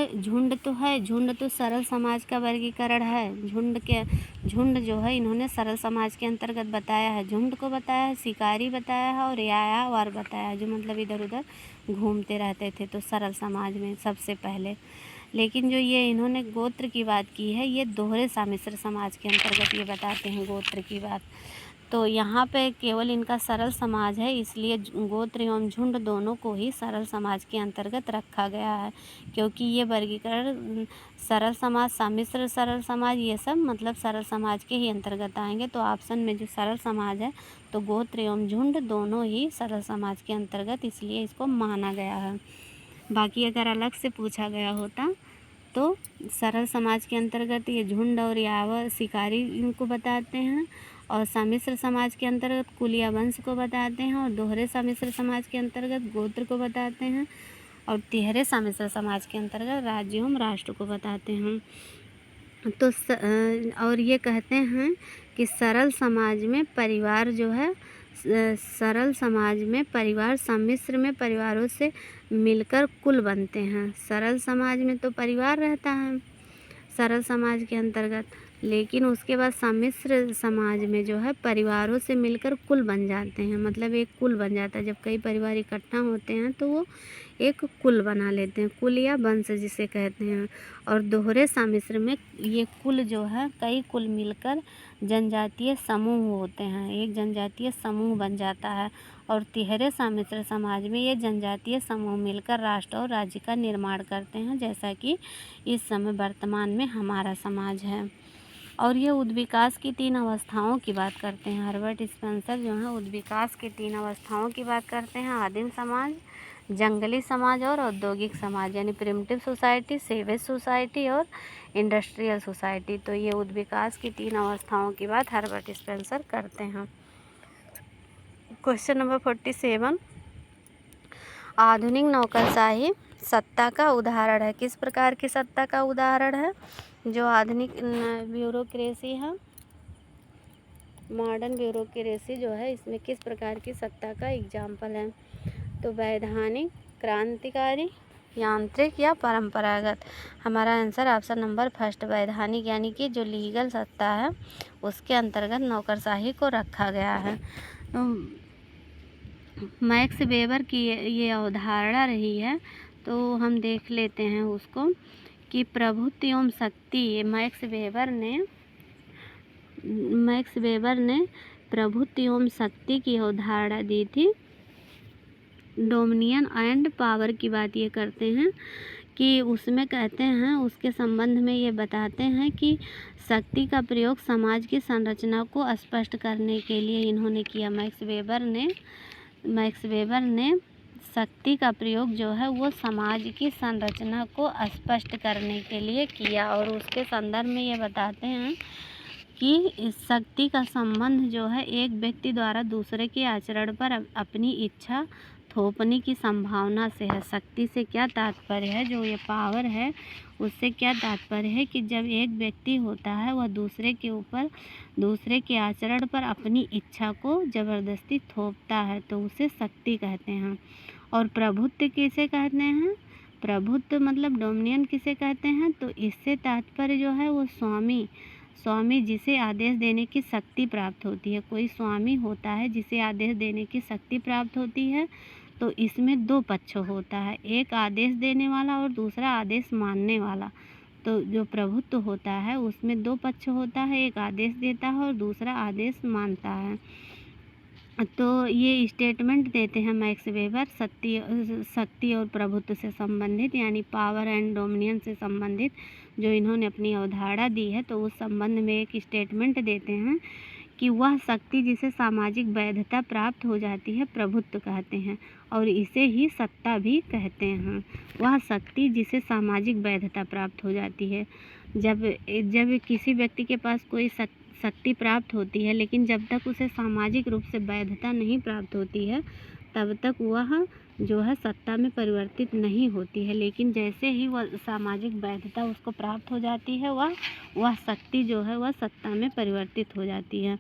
तो है, झुंड तो सरल समाज का वर्गीकरण है। झुंड जो है इन्होंने सरल समाज के अंतर्गत बताया है। झुंड को बताया है, शिकारी बताया है, और यायावर बताया है, जो मतलब इधर उधर घूमते रहते थे, तो सरल समाज में सबसे पहले। लेकिन जो ये इन्होंने गोत्र की बात की है, ये दोहरे सम्मिश्र समाज के अंतर्गत ये बताते हैं गोत्र की बात। तो यहाँ पे केवल इनका सरल समाज है, इसलिए गोत्र एवं झुंड दोनों को ही सरल समाज के अंतर्गत रखा गया है। क्योंकि ये वर्गीकरण सरल समाज, सम्मिश्र सरल समाज, ये सब मतलब सरल समाज के ही अंतर्गत आएंगे। तो ऑप्शन में जो सरल समाज है, तो गोत्र एवं झुंड दोनों ही सरल समाज के अंतर्गत, इसलिए इसको माना गया है। बाकी अगर अलग से पूछा गया होता तो सरल समाज के अंतर्गत ये झुंड और यावर शिकारी इनको बताते हैं, और सम्मिश्र समाज के अंतर्गत कुल या वंश को बताते हैं, और दोहरे सम्मिश्र समाज के अंतर्गत गोत्र को बताते हैं, और तिहरे सम्मिश्र समाज के अंतर्गत राज्य एवं राष्ट्र को बताते हैं। तो और ये कहते हैं कि सरल समाज में परिवार जो है, सरल समाज में परिवार सम्मिश्र में परिवारों से मिलकर कुल बनते हैं। सरल समाज में तो परिवार रहता है सरल समाज के अंतर्गत, लेकिन उसके बाद सम्मिश्र समाज में जो है परिवारों से मिलकर कुल बन जाते हैं, मतलब एक कुल बन जाता है। जब कई परिवार इकट्ठा होते हैं तो वो एक कुल बना लेते हैं, कुल या वंश जिसे कहते हैं। और दोहरे सम्मिश्र में ये कुल जो है कई कुल मिलकर जनजातीय समूह होते हैं, एक जनजातीय समूह बन जाता है। और तिहरे सम्मिश्र समाज में ये जनजातीय समूह मिलकर राष्ट्र और राज्य का निर्माण करते हैं, जैसा कि इस समय वर्तमान में हमारा समाज है। और ये उद्विकास की 3 अवस्थाओं की बात करते हैं। हर्बर्ट स्पेंसर जो है उद्विकास की 3 अवस्थाओं की बात करते हैं। आदिम समाज, जंगली समाज और औद्योगिक समाज, यानी प्रिमिटिव सोसाइटी, सेवेज सोसाइटी और इंडस्ट्रियल सोसाइटी। तो ये उद्विकास की 3 अवस्थाओं की बात हर्बर्ट स्पेंसर करते हैं। क्वेश्चन नंबर 47, आधुनिक नौकरशाही सत्ता का उदाहरण है। किस प्रकार की सत्ता का उदाहरण है? जो आधुनिक ब्यूरोक्रेसी है, मॉडर्न ब्यूरोक्रेसी जो है, इसमें किस प्रकार की सत्ता का एग्जाम्पल है? तो वैधानिक, क्रांतिकारी, यांत्रिक या परंपरागत। हमारा आंसर ऑप्शन नंबर फर्स्ट वैधानिक, यानी कि जो लीगल सत्ता है उसके अंतर्गत नौकरशाही को रखा गया है। मैक्स वेबर की ये अवधारणा रही है, तो हम देख लेते हैं उसको कि प्रभुत्व एवं शक्ति। मैक्स वेबर ने प्रभुत्व एवं शक्ति की अवधारणा दी थी। डोमिनियन एंड पावर की बात ये करते हैं कि उसमें कहते हैं, उसके संबंध में ये बताते हैं कि शक्ति का प्रयोग समाज की संरचना को स्पष्ट करने के लिए इन्होंने किया। मैक्स वेबर ने शक्ति का प्रयोग जो है वो समाज की संरचना को स्पष्ट करने के लिए किया। और उसके संदर्भ में ये बताते हैं कि इस शक्ति का संबंध जो है एक व्यक्ति द्वारा दूसरे के आचरण पर अपनी इच्छा थोपने की संभावना से है। शक्ति से क्या तात्पर्य है, जो ये पावर है उससे क्या तात्पर्य है कि जब एक व्यक्ति होता है वह दूसरे के ऊपर, दूसरे के आचरण पर अपनी इच्छा को ज़बरदस्ती थोपता है, तो उसे शक्ति कहते हैं। और प्रभुत्व किसे कहते हैं? प्रभुत्व मतलब डोमिनियन किसे कहते हैं? तो इससे तात्पर्य जो है वो स्वामी जिसे आदेश देने की शक्ति प्राप्त होती है। कोई स्वामी होता है जिसे आदेश देने की शक्ति प्राप्त होती है। तो इसमें 2 पक्ष होता है, एक आदेश देने वाला और दूसरा आदेश मानने वाला। तो जो प्रभुत्व होता है उसमें 2 पक्ष होता है, एक आदेश देता है और दूसरा आदेश मानता है। तो ये स्टेटमेंट देते हैं मैक्स वेबर शक्ति और प्रभुत्व से संबंधित, यानी पावर एंड डोमिनियन से संबंधित जो इन्होंने अपनी अवधारणा दी है, तो उस संबंध में एक स्टेटमेंट देते हैं कि वह शक्ति जिसे सामाजिक वैधता प्राप्त हो जाती है प्रभुत्व कहते हैं, और इसे ही सत्ता भी कहते हैं। वह शक्ति जिसे सामाजिक वैधता प्राप्त हो जाती है। जब किसी व्यक्ति के पास कोई शक्ति प्राप्त होती है, लेकिन जब तक उसे सामाजिक रूप से वैधता नहीं प्राप्त होती है तब तक वह जो है सत्ता में परिवर्तित नहीं होती है। लेकिन जैसे ही वह सामाजिक वैधता उसको प्राप्त हो जाती है, वह शक्ति जो है वह सत्ता में परिवर्तित हो जाती है।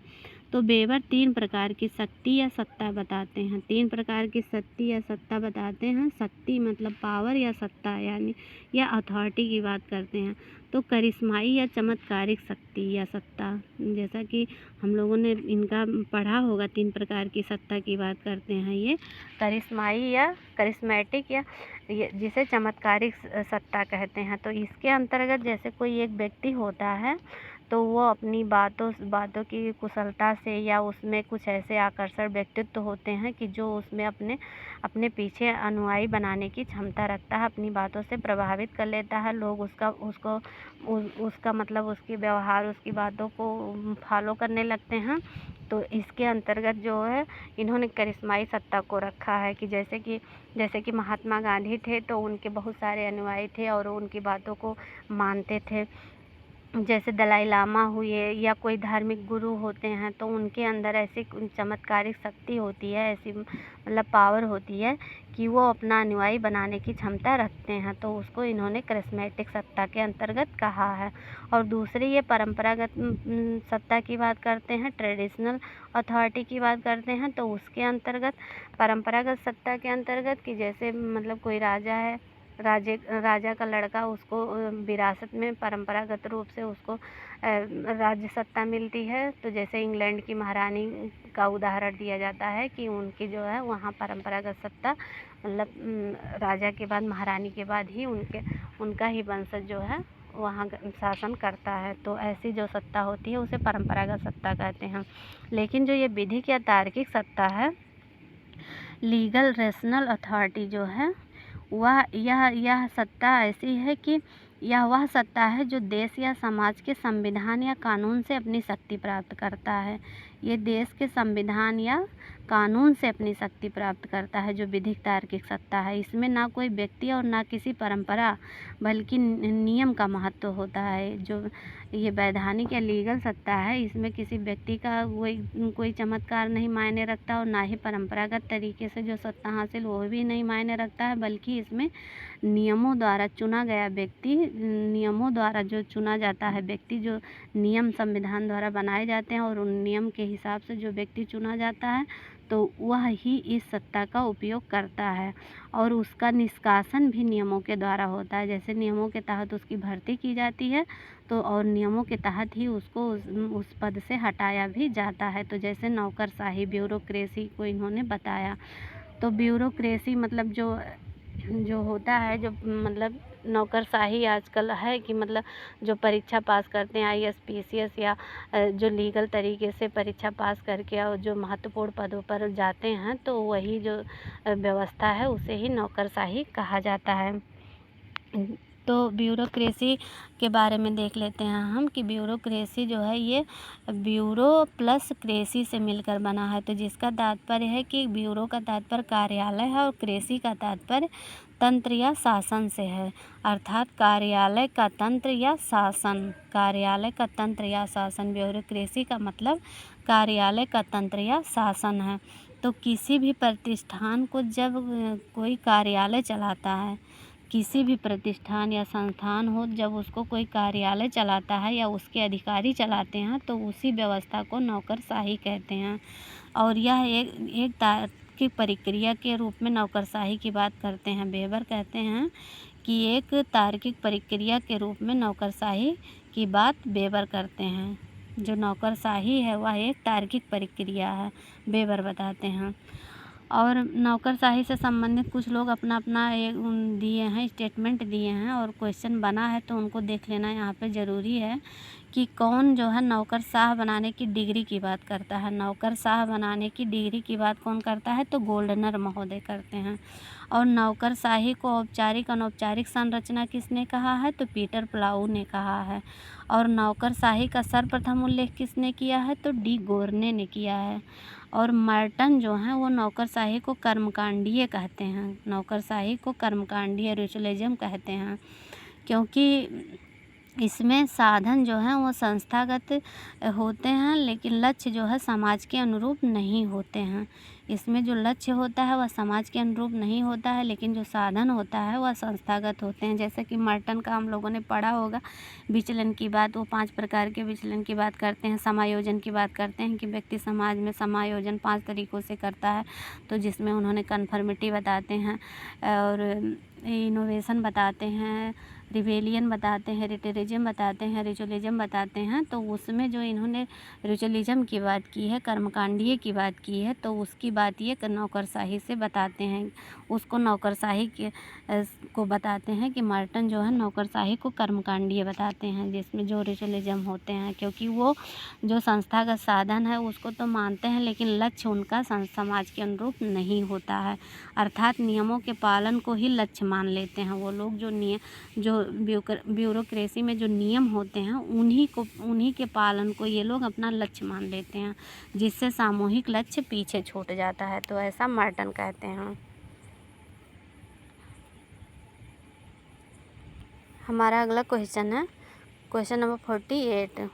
तो वेबर 3 प्रकार की शक्ति या सत्ता बताते हैं। 3 प्रकार की शक्ति या सत्ता बताते हैं। शक्ति मतलब पावर या सत्ता, यानी या अथॉरिटी की बात करते हैं। तो करिश्माई या चमत्कारिक शक्ति या सत्ता, जैसा कि हम लोगों ने इनका पढ़ा होगा, 3 प्रकार की सत्ता की बात करते हैं। ये करिश्माई या करिश्मेटिक या जिसे चमत्कारिक सत्ता कहते हैं। तो इसके अंतर्गत जैसे कोई एक व्यक्ति होता है तो वो अपनी बातों की कुशलता से या उसमें कुछ ऐसे आकर्षण व्यक्तित्व होते हैं कि जो उसमें अपने पीछे अनुयायी बनाने की क्षमता रखता है, अपनी बातों से प्रभावित कर लेता है। लोग उसका मतलब उसकी व्यवहार, उसकी बातों को फॉलो करने लगते हैं। तो इसके अंतर्गत जो है इन्होंने करिश्माई सत्ता को रखा है कि जैसे कि महात्मा गांधी थे तो उनके बहुत सारे अनुयायी थे और उनकी बातों को मानते थे। जैसे दलाई लामा हुए या कोई धार्मिक गुरु होते हैं तो उनके अंदर ऐसी चमत्कारिक शक्ति होती है, ऐसी मतलब पावर होती है कि वो अपना अनुयायी बनाने की क्षमता रखते हैं। तो उसको इन्होंने करिश्मेटिक सत्ता के अंतर्गत कहा है। और दूसरी ये परंपरागत सत्ता की बात करते हैं, ट्रेडिशनल अथॉरिटी की बात करते हैं। तो उसके अंतर्गत परंपरागत सत्ता के अंतर्गत कि जैसे मतलब कोई राजा है, राजा का लड़का उसको विरासत में परंपरागत रूप से उसको राज्य सत्ता मिलती है। तो जैसे इंग्लैंड की महारानी का उदाहरण दिया जाता है कि उनकी जो है वहाँ परंपरागत सत्ता मतलब राजा के बाद महारानी के बाद ही उनका ही वंशज जो है वहाँ शासन करता है। तो ऐसी जो सत्ता होती है उसे परंपरागत सत्ता कहते हैं। लेकिन जो ये विधिक या तार्किक सत्ता है, लीगल रेशनल अथॉरिटी जो है वह यह सत्ता ऐसी है कि यह वह सत्ता है जो देश या समाज के संविधान या कानून से अपनी शक्ति प्राप्त करता है। ये देश के संविधान या कानून से अपनी शक्ति प्राप्त करता है, जो विधिक तार्किक सत्ता है। इसमें ना कोई व्यक्ति और ना किसी परंपरा बल्कि नियम का महत्व होता है। जो ये वैधानिक या लीगल सत्ता है, इसमें किसी व्यक्ति का कोई चमत्कार नहीं मायने रखता और ना ही परंपरागत तरीके से जो सत्ता हासिल वो भी नहीं मायने रखता है, बल्कि इसमें नियमों द्वारा चुना गया व्यक्ति, नियमों द्वारा जो चुना जाता है व्यक्ति, जो नियम संविधान द्वारा बनाए जाते हैं और उन नियम के हिसाब से जो व्यक्ति चुना जाता है तो वह ही इस सत्ता का उपयोग करता है और उसका निष्कासन भी नियमों के द्वारा होता है। जैसे नियमों के तहत उसकी भर्ती की जाती है तो और नियमों के तहत ही उसको उस पद से हटाया भी जाता है। तो जैसे नौकरशाही, ब्यूरोक्रेसी को इन्होंने बताया। तो ब्यूरोक्रेसी मतलब जो होता है, जो मतलब नौकरशाही आजकल है कि मतलब जो परीक्षा पास करते हैं IAS PCS या जो लीगल तरीके से परीक्षा पास करके और जो महत्वपूर्ण पदों पर जाते हैं तो वही जो व्यवस्था है उसे ही नौकरशाही कहा जाता है। तो ब्यूरोक्रेसी के बारे में देख लेते हैं हम कि ब्यूरोक्रेसी जो है ये ब्यूरो प्लस क्रेसी से मिलकर बना है। तो जिसका तात्पर्य है कि ब्यूरो का तात्पर्य कार्यालय है और क्रेसी का तात्पर्य तंत्र या शासन से है। अर्थात कार्यालय का तंत्र या शासन, कार्यालय का तंत्र या शासन। ब्यूरोक्रेसी का मतलब कार्यालय का तंत्र या शासन है। तो किसी भी प्रतिष्ठान को जब कोई कार्यालय चलाता है, किसी भी प्रतिष्ठान या संस्थान हो जब उसको कोई कार्यालय चलाता है या उसके अधिकारी चलाते हैं तो उसी व्यवस्था को नौकरशाही कहते हैं। और यह एक तार्किक प्रक्रिया के रूप में नौकरशाही की बात करते हैं। वेबर कहते हैं कि एक तार्किक प्रक्रिया के रूप में नौकरशाही की बात वेबर करते हैं। जो नौकरशाही है वह एक तार्किक प्रक्रिया है, वेबर बताते हैं। और नौकरशाही से संबंधित कुछ लोग अपना एक दिए हैं, स्टेटमेंट दिए हैं और क्वेश्चन बना है तो उनको देख लेना यहाँ पे ज़रूरी है कि कौन जो है नौकरशाह बनाने की डिग्री की बात करता है। नौकरशाह बनाने की डिग्री की बात कौन करता है तो गोल्डनर महोदय करते हैं। और नौकरशाही को औपचारिक अनौपचारिक संरचना किसने कहा है तो पीटर प्लाऊ ने कहा है। और नौकरशाही का सर्वप्रथम उल्लेख किसने किया है तो डी गोरने ने किया है। और मर्टन जो हैं वो नौकरशाही को कर्मकांडीय कहते हैं। नौकरशाही को कर्मकांडीय रिचुअलिज्म कहते हैं क्योंकि इसमें साधन जो हैं वो संस्थागत होते हैं लेकिन लक्ष्य जो है समाज के अनुरूप नहीं होते हैं। इसमें जो लक्ष्य होता है वह समाज के अनुरूप नहीं होता है लेकिन जो साधन होता है वह संस्थागत होते हैं। जैसे कि मर्टन का हम लोगों ने पढ़ा होगा विचलन की बात, वो 5 प्रकार के विचलन की बात करते हैं। समायोजन की बात करते हैं कि व्यक्ति समाज में समायोजन 5 तरीक़ों से करता है, तो जिसमें उन्होंने कन्फर्मिटी बताते हैं और इनोवेशन बताते हैं, रिबेलियन बताते हैं, रिटेरिज्म बताते हैं, रिचुअलिज्म बताते हैं। तो उसमें जो इन्होंने रिचुअलिज्म की बात की है, कर्मकांडीय की बात की है, तो उसकी बात ये नौकरशाही से बताते हैं। उसको नौकरशाही को बताते हैं कि मर्टन जो है नौकरशाही को कर्मकांडीय बताते हैं जिसमें जो रिचुअलिज्म होते हैं, क्योंकि वो जो संस्थागत साधन है उसको तो मानते हैं लेकिन लक्ष्य उनका समाज के अनुरूप नहीं होता है। अर्थात नियमों के पालन को ही लक्ष्य मान लेते हैं वो लोग। जो ब्यूरोक्रेसी में जो नियम होते हैं उन्हीं के पालन को ये लोग अपना लक्ष्य मान लेते हैं, जिससे सामूहिक लक्ष्य पीछे छूट जाता है। तो ऐसा मर्टन कहते हैं। हमारा अगला क्वेश्चन है क्वेश्चन नंबर 48।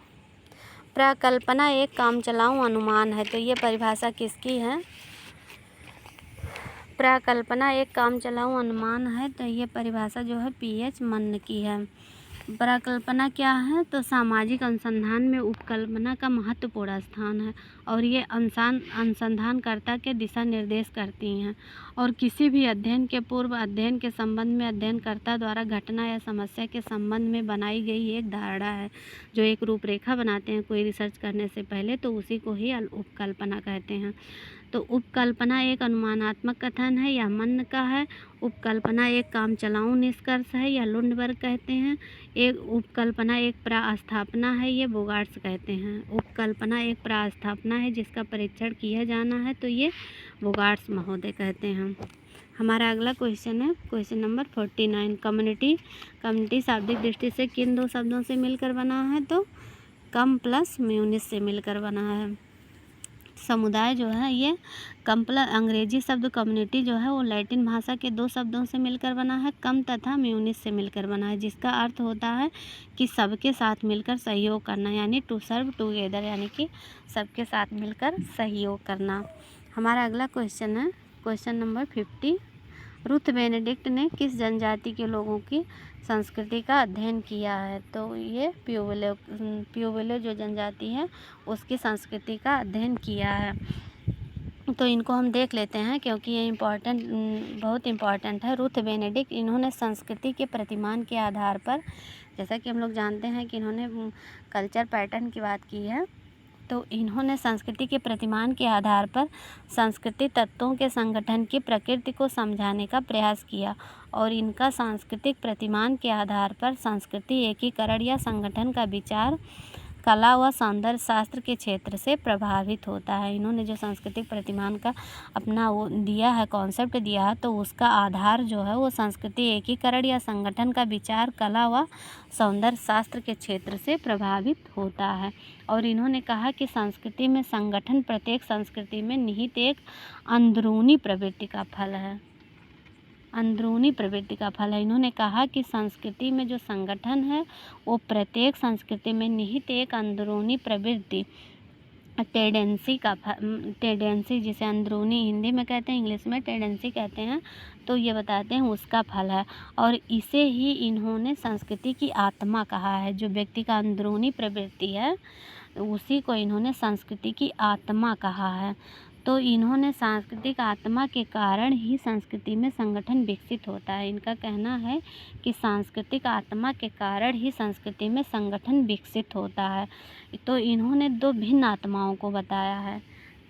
प्रकल्पना एक कामचलाऊ अनुमान है। तो ये परिभाषा किसकी है? प्रकल्पना एक कामचलाऊ अनुमान है। तो ये परिभाषा जो है PH मन्न की है। परिकल्पना क्या है? तो सामाजिक अनुसंधान में उपकल्पना का महत्वपूर्ण स्थान है और ये अनुसंधानकर्ता के दिशा निर्देश करती हैं और किसी भी अध्ययन के पूर्व अध्ययन के संबंध में अध्ययनकर्ता द्वारा घटना या समस्या के संबंध में बनाई गई एक धारणा है। जो एक रूपरेखा बनाते हैं कोई रिसर्च करने से पहले, तो उसी को ही उपकल्पना कहते हैं। तो उपकल्पना एक अनुमानात्मक कथन है या मन का है। उपकल्पना एक कामचलाऊ निष्कर्ष है या लुंडबर्ग कहते हैं। एक उपकल्पना एक प्रास्थापना है, ये बोगार्ट्स कहते हैं। उपकल्पना एक प्रास्थापना है जिसका परीक्षण किया जाना है, तो ये बोगार्ट्स महोदय कहते हैं। हमारा अगला क्वेश्चन है क्वेश्चन नंबर 49। कम्युनिटी शाब्दिक दृष्टि से किन दो शब्दों से मिलकर बना है? तो कम प्लस म्यूनिस से मिलकर बना है। समुदाय जो है ये अंग्रेजी शब्द कम्युनिटी जो है वो लैटिन भाषा के दो शब्दों से मिलकर बना है, कम तथा म्यूनिस से मिलकर बना है, जिसका अर्थ होता है कि सबके साथ मिलकर सहयोग करना, यानी टू सर्व टुगेदर, यानी कि सबके साथ मिलकर सहयोग करना। हमारा अगला क्वेश्चन है क्वेश्चन नंबर 50। रुथ बेनेडिक्ट ने किस जनजाति के लोगों की संस्कृति का अध्ययन किया है? तो ये प्यूबलो जो जनजाति है उसकी संस्कृति का अध्ययन किया है। तो इनको हम देख लेते हैं क्योंकि ये बहुत इम्पॉर्टेंट है। रुथ बेनेडिक्ट, इन्होंने संस्कृति के प्रतिमान के आधार पर, जैसा कि हम लोग जानते हैं कि इन्होंने कल्चर पैटर्न की बात की है, तो इन्होंने संस्कृति के प्रतिमान के आधार पर सांस्कृतिक तत्वों के संगठन की प्रकृति को समझाने का प्रयास किया और इनका सांस्कृतिक प्रतिमान के आधार पर संस्कृति एकीकरण या संगठन का विचार कला व सौंदर्य शास्त्र के क्षेत्र से प्रभावित होता है। इन्होंने जो सांस्कृतिक प्रतिमान का अपना वो दिया है, कॉन्सेप्ट दिया है, तो उसका आधार जो है वो संस्कृति एकीकरण या संगठन का विचार कला व सौंदर्य शास्त्र के क्षेत्र से प्रभावित होता है। और इन्होंने कहा कि संस्कृति में संगठन प्रत्येक संस्कृति में निहित एक अंदरूनी प्रवृत्ति का फल है। अंदरूनी प्रवृत्ति का फल है। इन्होंने कहा कि संस्कृति में जो संगठन है वो प्रत्येक संस्कृति में निहित एक अंदरूनी प्रवृत्ति, टेंडेंसी जिसे अंदरूनी हिंदी में कहते हैं, इंग्लिश में टेंडेंसी कहते हैं, तो ये बताते हैं उसका फल है। और इसे ही इन्होंने संस्कृति की आत्मा कहा है। जो व्यक्ति का अंदरूनी प्रवृत्ति है उसी को इन्होंने संस्कृति की आत्मा कहा है। तो इन्होंने सांस्कृतिक आत्मा के कारण ही संस्कृति में संगठन विकसित होता है। इनका कहना है कि सांस्कृतिक आत्मा के कारण ही संस्कृति में संगठन विकसित होता है। तो इन्होंने दो भिन्न आत्माओं को बताया है,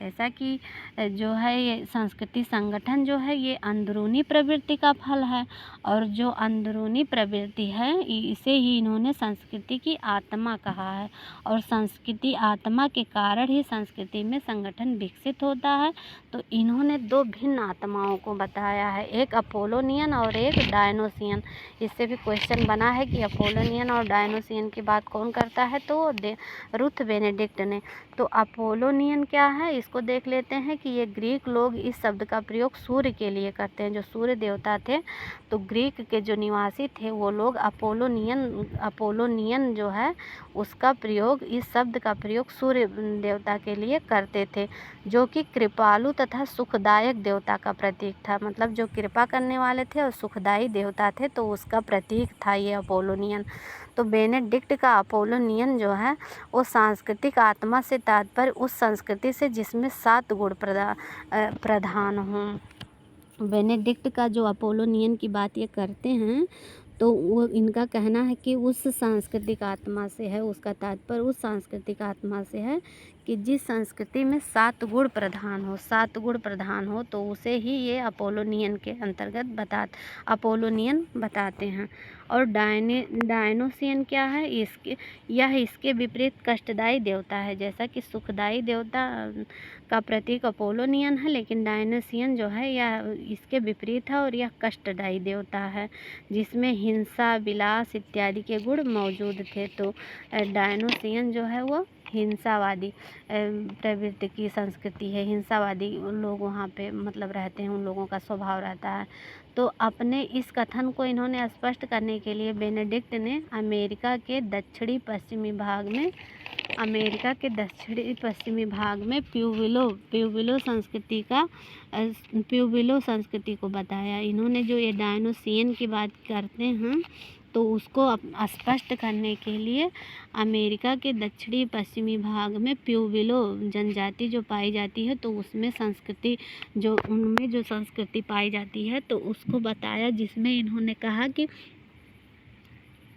जैसा कि जो है ये संस्कृति संगठन जो है ये अंदरूनी प्रवृत्ति का फल है, और जो अंदरूनी प्रवृत्ति है इसे ही इन्होंने संस्कृति की आत्मा कहा है। और संस्कृति आत्मा के कारण ही संस्कृति में संगठन विकसित होता है। तो इन्होंने दो भिन्न आत्माओं को बताया है, एक अपोलोनियन और एक डायनोसियन। इससे भी क्वेश्चन बना है कि अपोलोनियन और डायनोसियन की बात कौन करता है? तो रुथ बेनेडिक्ट ने। तो अपोलोनियन क्या है इसको देख लेते हैं कि ये ग्रीक लोग इस शब्द का प्रयोग सूर्य के लिए करते हैं। जो सूर्य देवता थे, तो ग्रीक के जो निवासी थे वो लोग अपोलोनियन जो है उसका प्रयोग, इस शब्द का प्रयोग सूर्य देवता के लिए करते थे, जो कि कृपालु तथा सुखदायक देवता का प्रतीक था। मतलब जो कृपा करने वाले थे और सुखदायी देवता थे, तो उसका प्रतीक था ये अपोलोनियन। तो बेनेडिक्ट का अपोलोनियन जो है वो सांस्कृतिक आत्मा से तात्पर्य उस संस्कृति से जिसमें 7 गुण प्रधान हों। बेनेडिक्ट का जो अपोलोनियन की बात ये करते हैं, तो वो इनका कहना है कि उस सांस्कृतिक आत्मा से है, उसका तात्पर्य उस सांस्कृतिक आत्मा से है कि जिस संस्कृति में 7 गुण प्रधान हो, तो उसे ही ये अपोलोनियन के अंतर्गत अपोलोनियन बताते हैं। और डायनोसियन क्या है? इसके विपरीत कष्टदायी देवता है। जैसा कि सुखदायी देवता का प्रतीक अपोलोनियन है, लेकिन डायनोसियन जो है यह इसके विपरीत है और यह कष्टदायी देवता है, जिसमें हिंसा, विलास इत्यादि के गुण मौजूद थे। तो डायनोसियन जो है वो हिंसावादी प्रवृत्ति की संस्कृति है। हिंसावादी लोग वहाँ पे मतलब रहते हैं, उन लोगों का स्वभाव रहता है। तो अपने इस कथन को इन्होंने स्पष्ट करने के लिए बेनेडिक्ट ने अमेरिका के दक्षिणी पश्चिमी भाग में प्यूबिलो संस्कृति को बताया। इन्होंने जो ये डायनोसियन की बात करते हैं, तो उसको स्पष्ट करने के लिए अमेरिका के दक्षिणी पश्चिमी भाग में प्यूबिलो जनजाति जो पाई जाती है, तो उसमें उनमें जो संस्कृति पाई जाती है तो उसको बताया, जिसमें इन्होंने कहा कि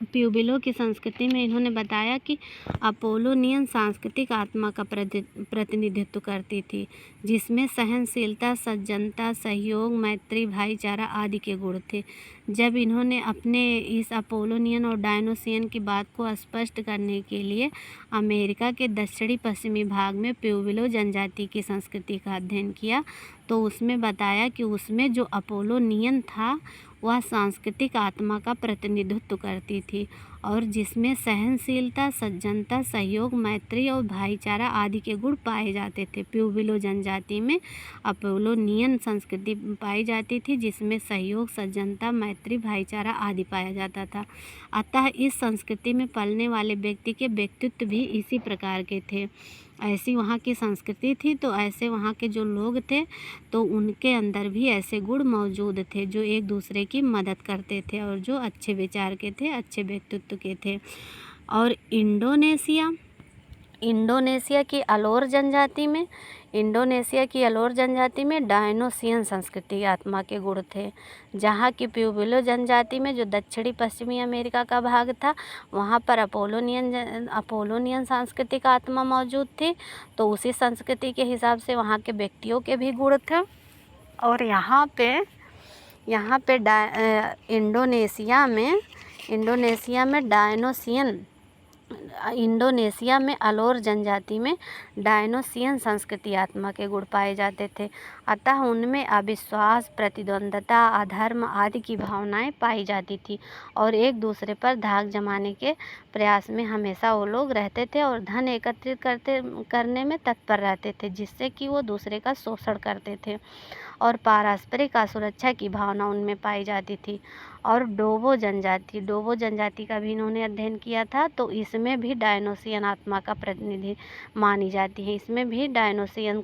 प्यूबिलो की संस्कृति में इन्होंने बताया कि अपोलोनियन सांस्कृतिक आत्मा का प्रतिनिधित्व करती थी, जिसमें सहनशीलता, सज्जनता, सहयोग, मैत्री, भाईचारा आदि के गुण थे। जब इन्होंने अपने इस अपोलोनियन और डायनोसियन की बात को स्पष्ट करने के लिए अमेरिका के दक्षिणी पश्चिमी भाग में प्यूबिलो जनजाति की संस्कृति का अध्ययन किया, तो उसमें बताया कि उसमें जो अपोलोनियन था वह सांस्कृतिक आत्मा का प्रतिनिधित्व करती थी और जिसमें सहनशीलता, सज्जनता, सहयोग, मैत्री और भाईचारा आदि के गुण पाए जाते थे। प्यूबिलो जनजाति में अपोलोनियन संस्कृति पाई जाती थी, जिसमें सहयोग, सज्जनता, मैत्री, भाईचारा आदि पाया जाता था। अतः इस संस्कृति में पलने वाले व्यक्ति के व्यक्तित्व भी इसी प्रकार के थे। ऐसी वहाँ की संस्कृति थी, तो ऐसे वहाँ के जो लोग थे तो उनके अंदर भी ऐसे गुण मौजूद थे जो एक दूसरे की मदद करते थे और जो अच्छे विचार के थे, अच्छे व्यक्तित्व के थे। और इंडोनेशिया की अलोर जनजाति में डायनोसियन संस्कृति आत्मा के गुण थे, जहाँ की प्यूबिलो जनजाति में जो दक्षिणी पश्चिमी अमेरिका का भाग था वहाँ पर अपोलोनियन सांस्कृतिक आत्मा मौजूद थी, तो उसी संस्कृति के हिसाब से वहाँ के व्यक्तियों के भी गुण थे। और यहाँ पे इंडोनेशिया में अलोर जनजाति में डायनोसियन संस्कृति आत्मा के गुण पाए जाते थे। अतः उनमें अविश्वास, प्रतिद्वंद्विता, अधर्म आदि की भावनाएं पाई जाती थी और एक दूसरे पर धाक जमाने के प्रयास में हमेशा वो लोग रहते थे और धन एकत्रित करने में तत्पर रहते थे, जिससे कि वो दूसरे का शोषण करते थे और पारस्परिक असुरक्षा की भावना उनमें पाई जाती थी। और डोबो जनजाति का भी इन्होंने अध्ययन किया था, तो इसमें भी डायनोसियन आत्मा का प्रतिनिधि मानी जाती है। इसमें भी डायनोसियन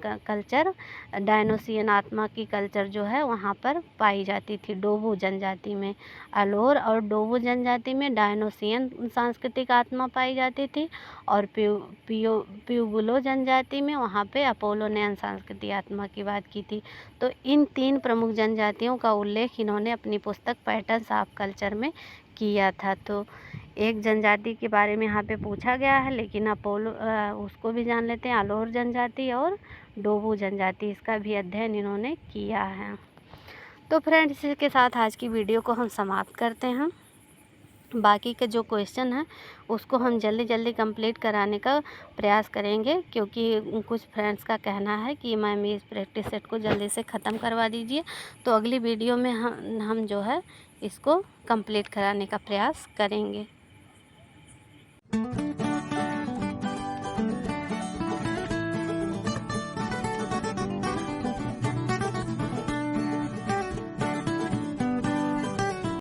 आत्मा की कल्चर जो है वहाँ पर पाई जाती थी डोबो जनजाति में। अलोर और डोबो जनजाति में डायनोसियन सांस्कृतिक आत्मा पाई जाती थी और प्यूबुलो जनजाति में वहाँ पे अपोलोनियन सांस्कृतिक आत्मा की बात की थी। तो इन 3 प्रमुख जनजातियों का उल्लेख इन्होंने अपनी पुस्तक पैटर्न्स ऑफ कल्चर में किया था। तो एक जनजाति के बारे में यहाँ पे पूछा गया है, लेकिन उसको भी जान लेते हैं, अलोर जनजाति और डोबो जनजाति, इसका भी अध्ययन इन्होंने किया है। तो फ्रेंड्स, इसके साथ आज की वीडियो को हम समाप्त करते हैं। बाकी के जो क्वेश्चन है उसको हम जल्दी कंप्लीट कराने का प्रयास करेंगे, क्योंकि कुछ फ्रेंड्स का कहना है कि मैम इस प्रैक्टिस सेट को जल्दी से ख़त्म करवा दीजिए। तो अगली वीडियो में हम जो है इसको कंप्लीट कराने का प्रयास करेंगे।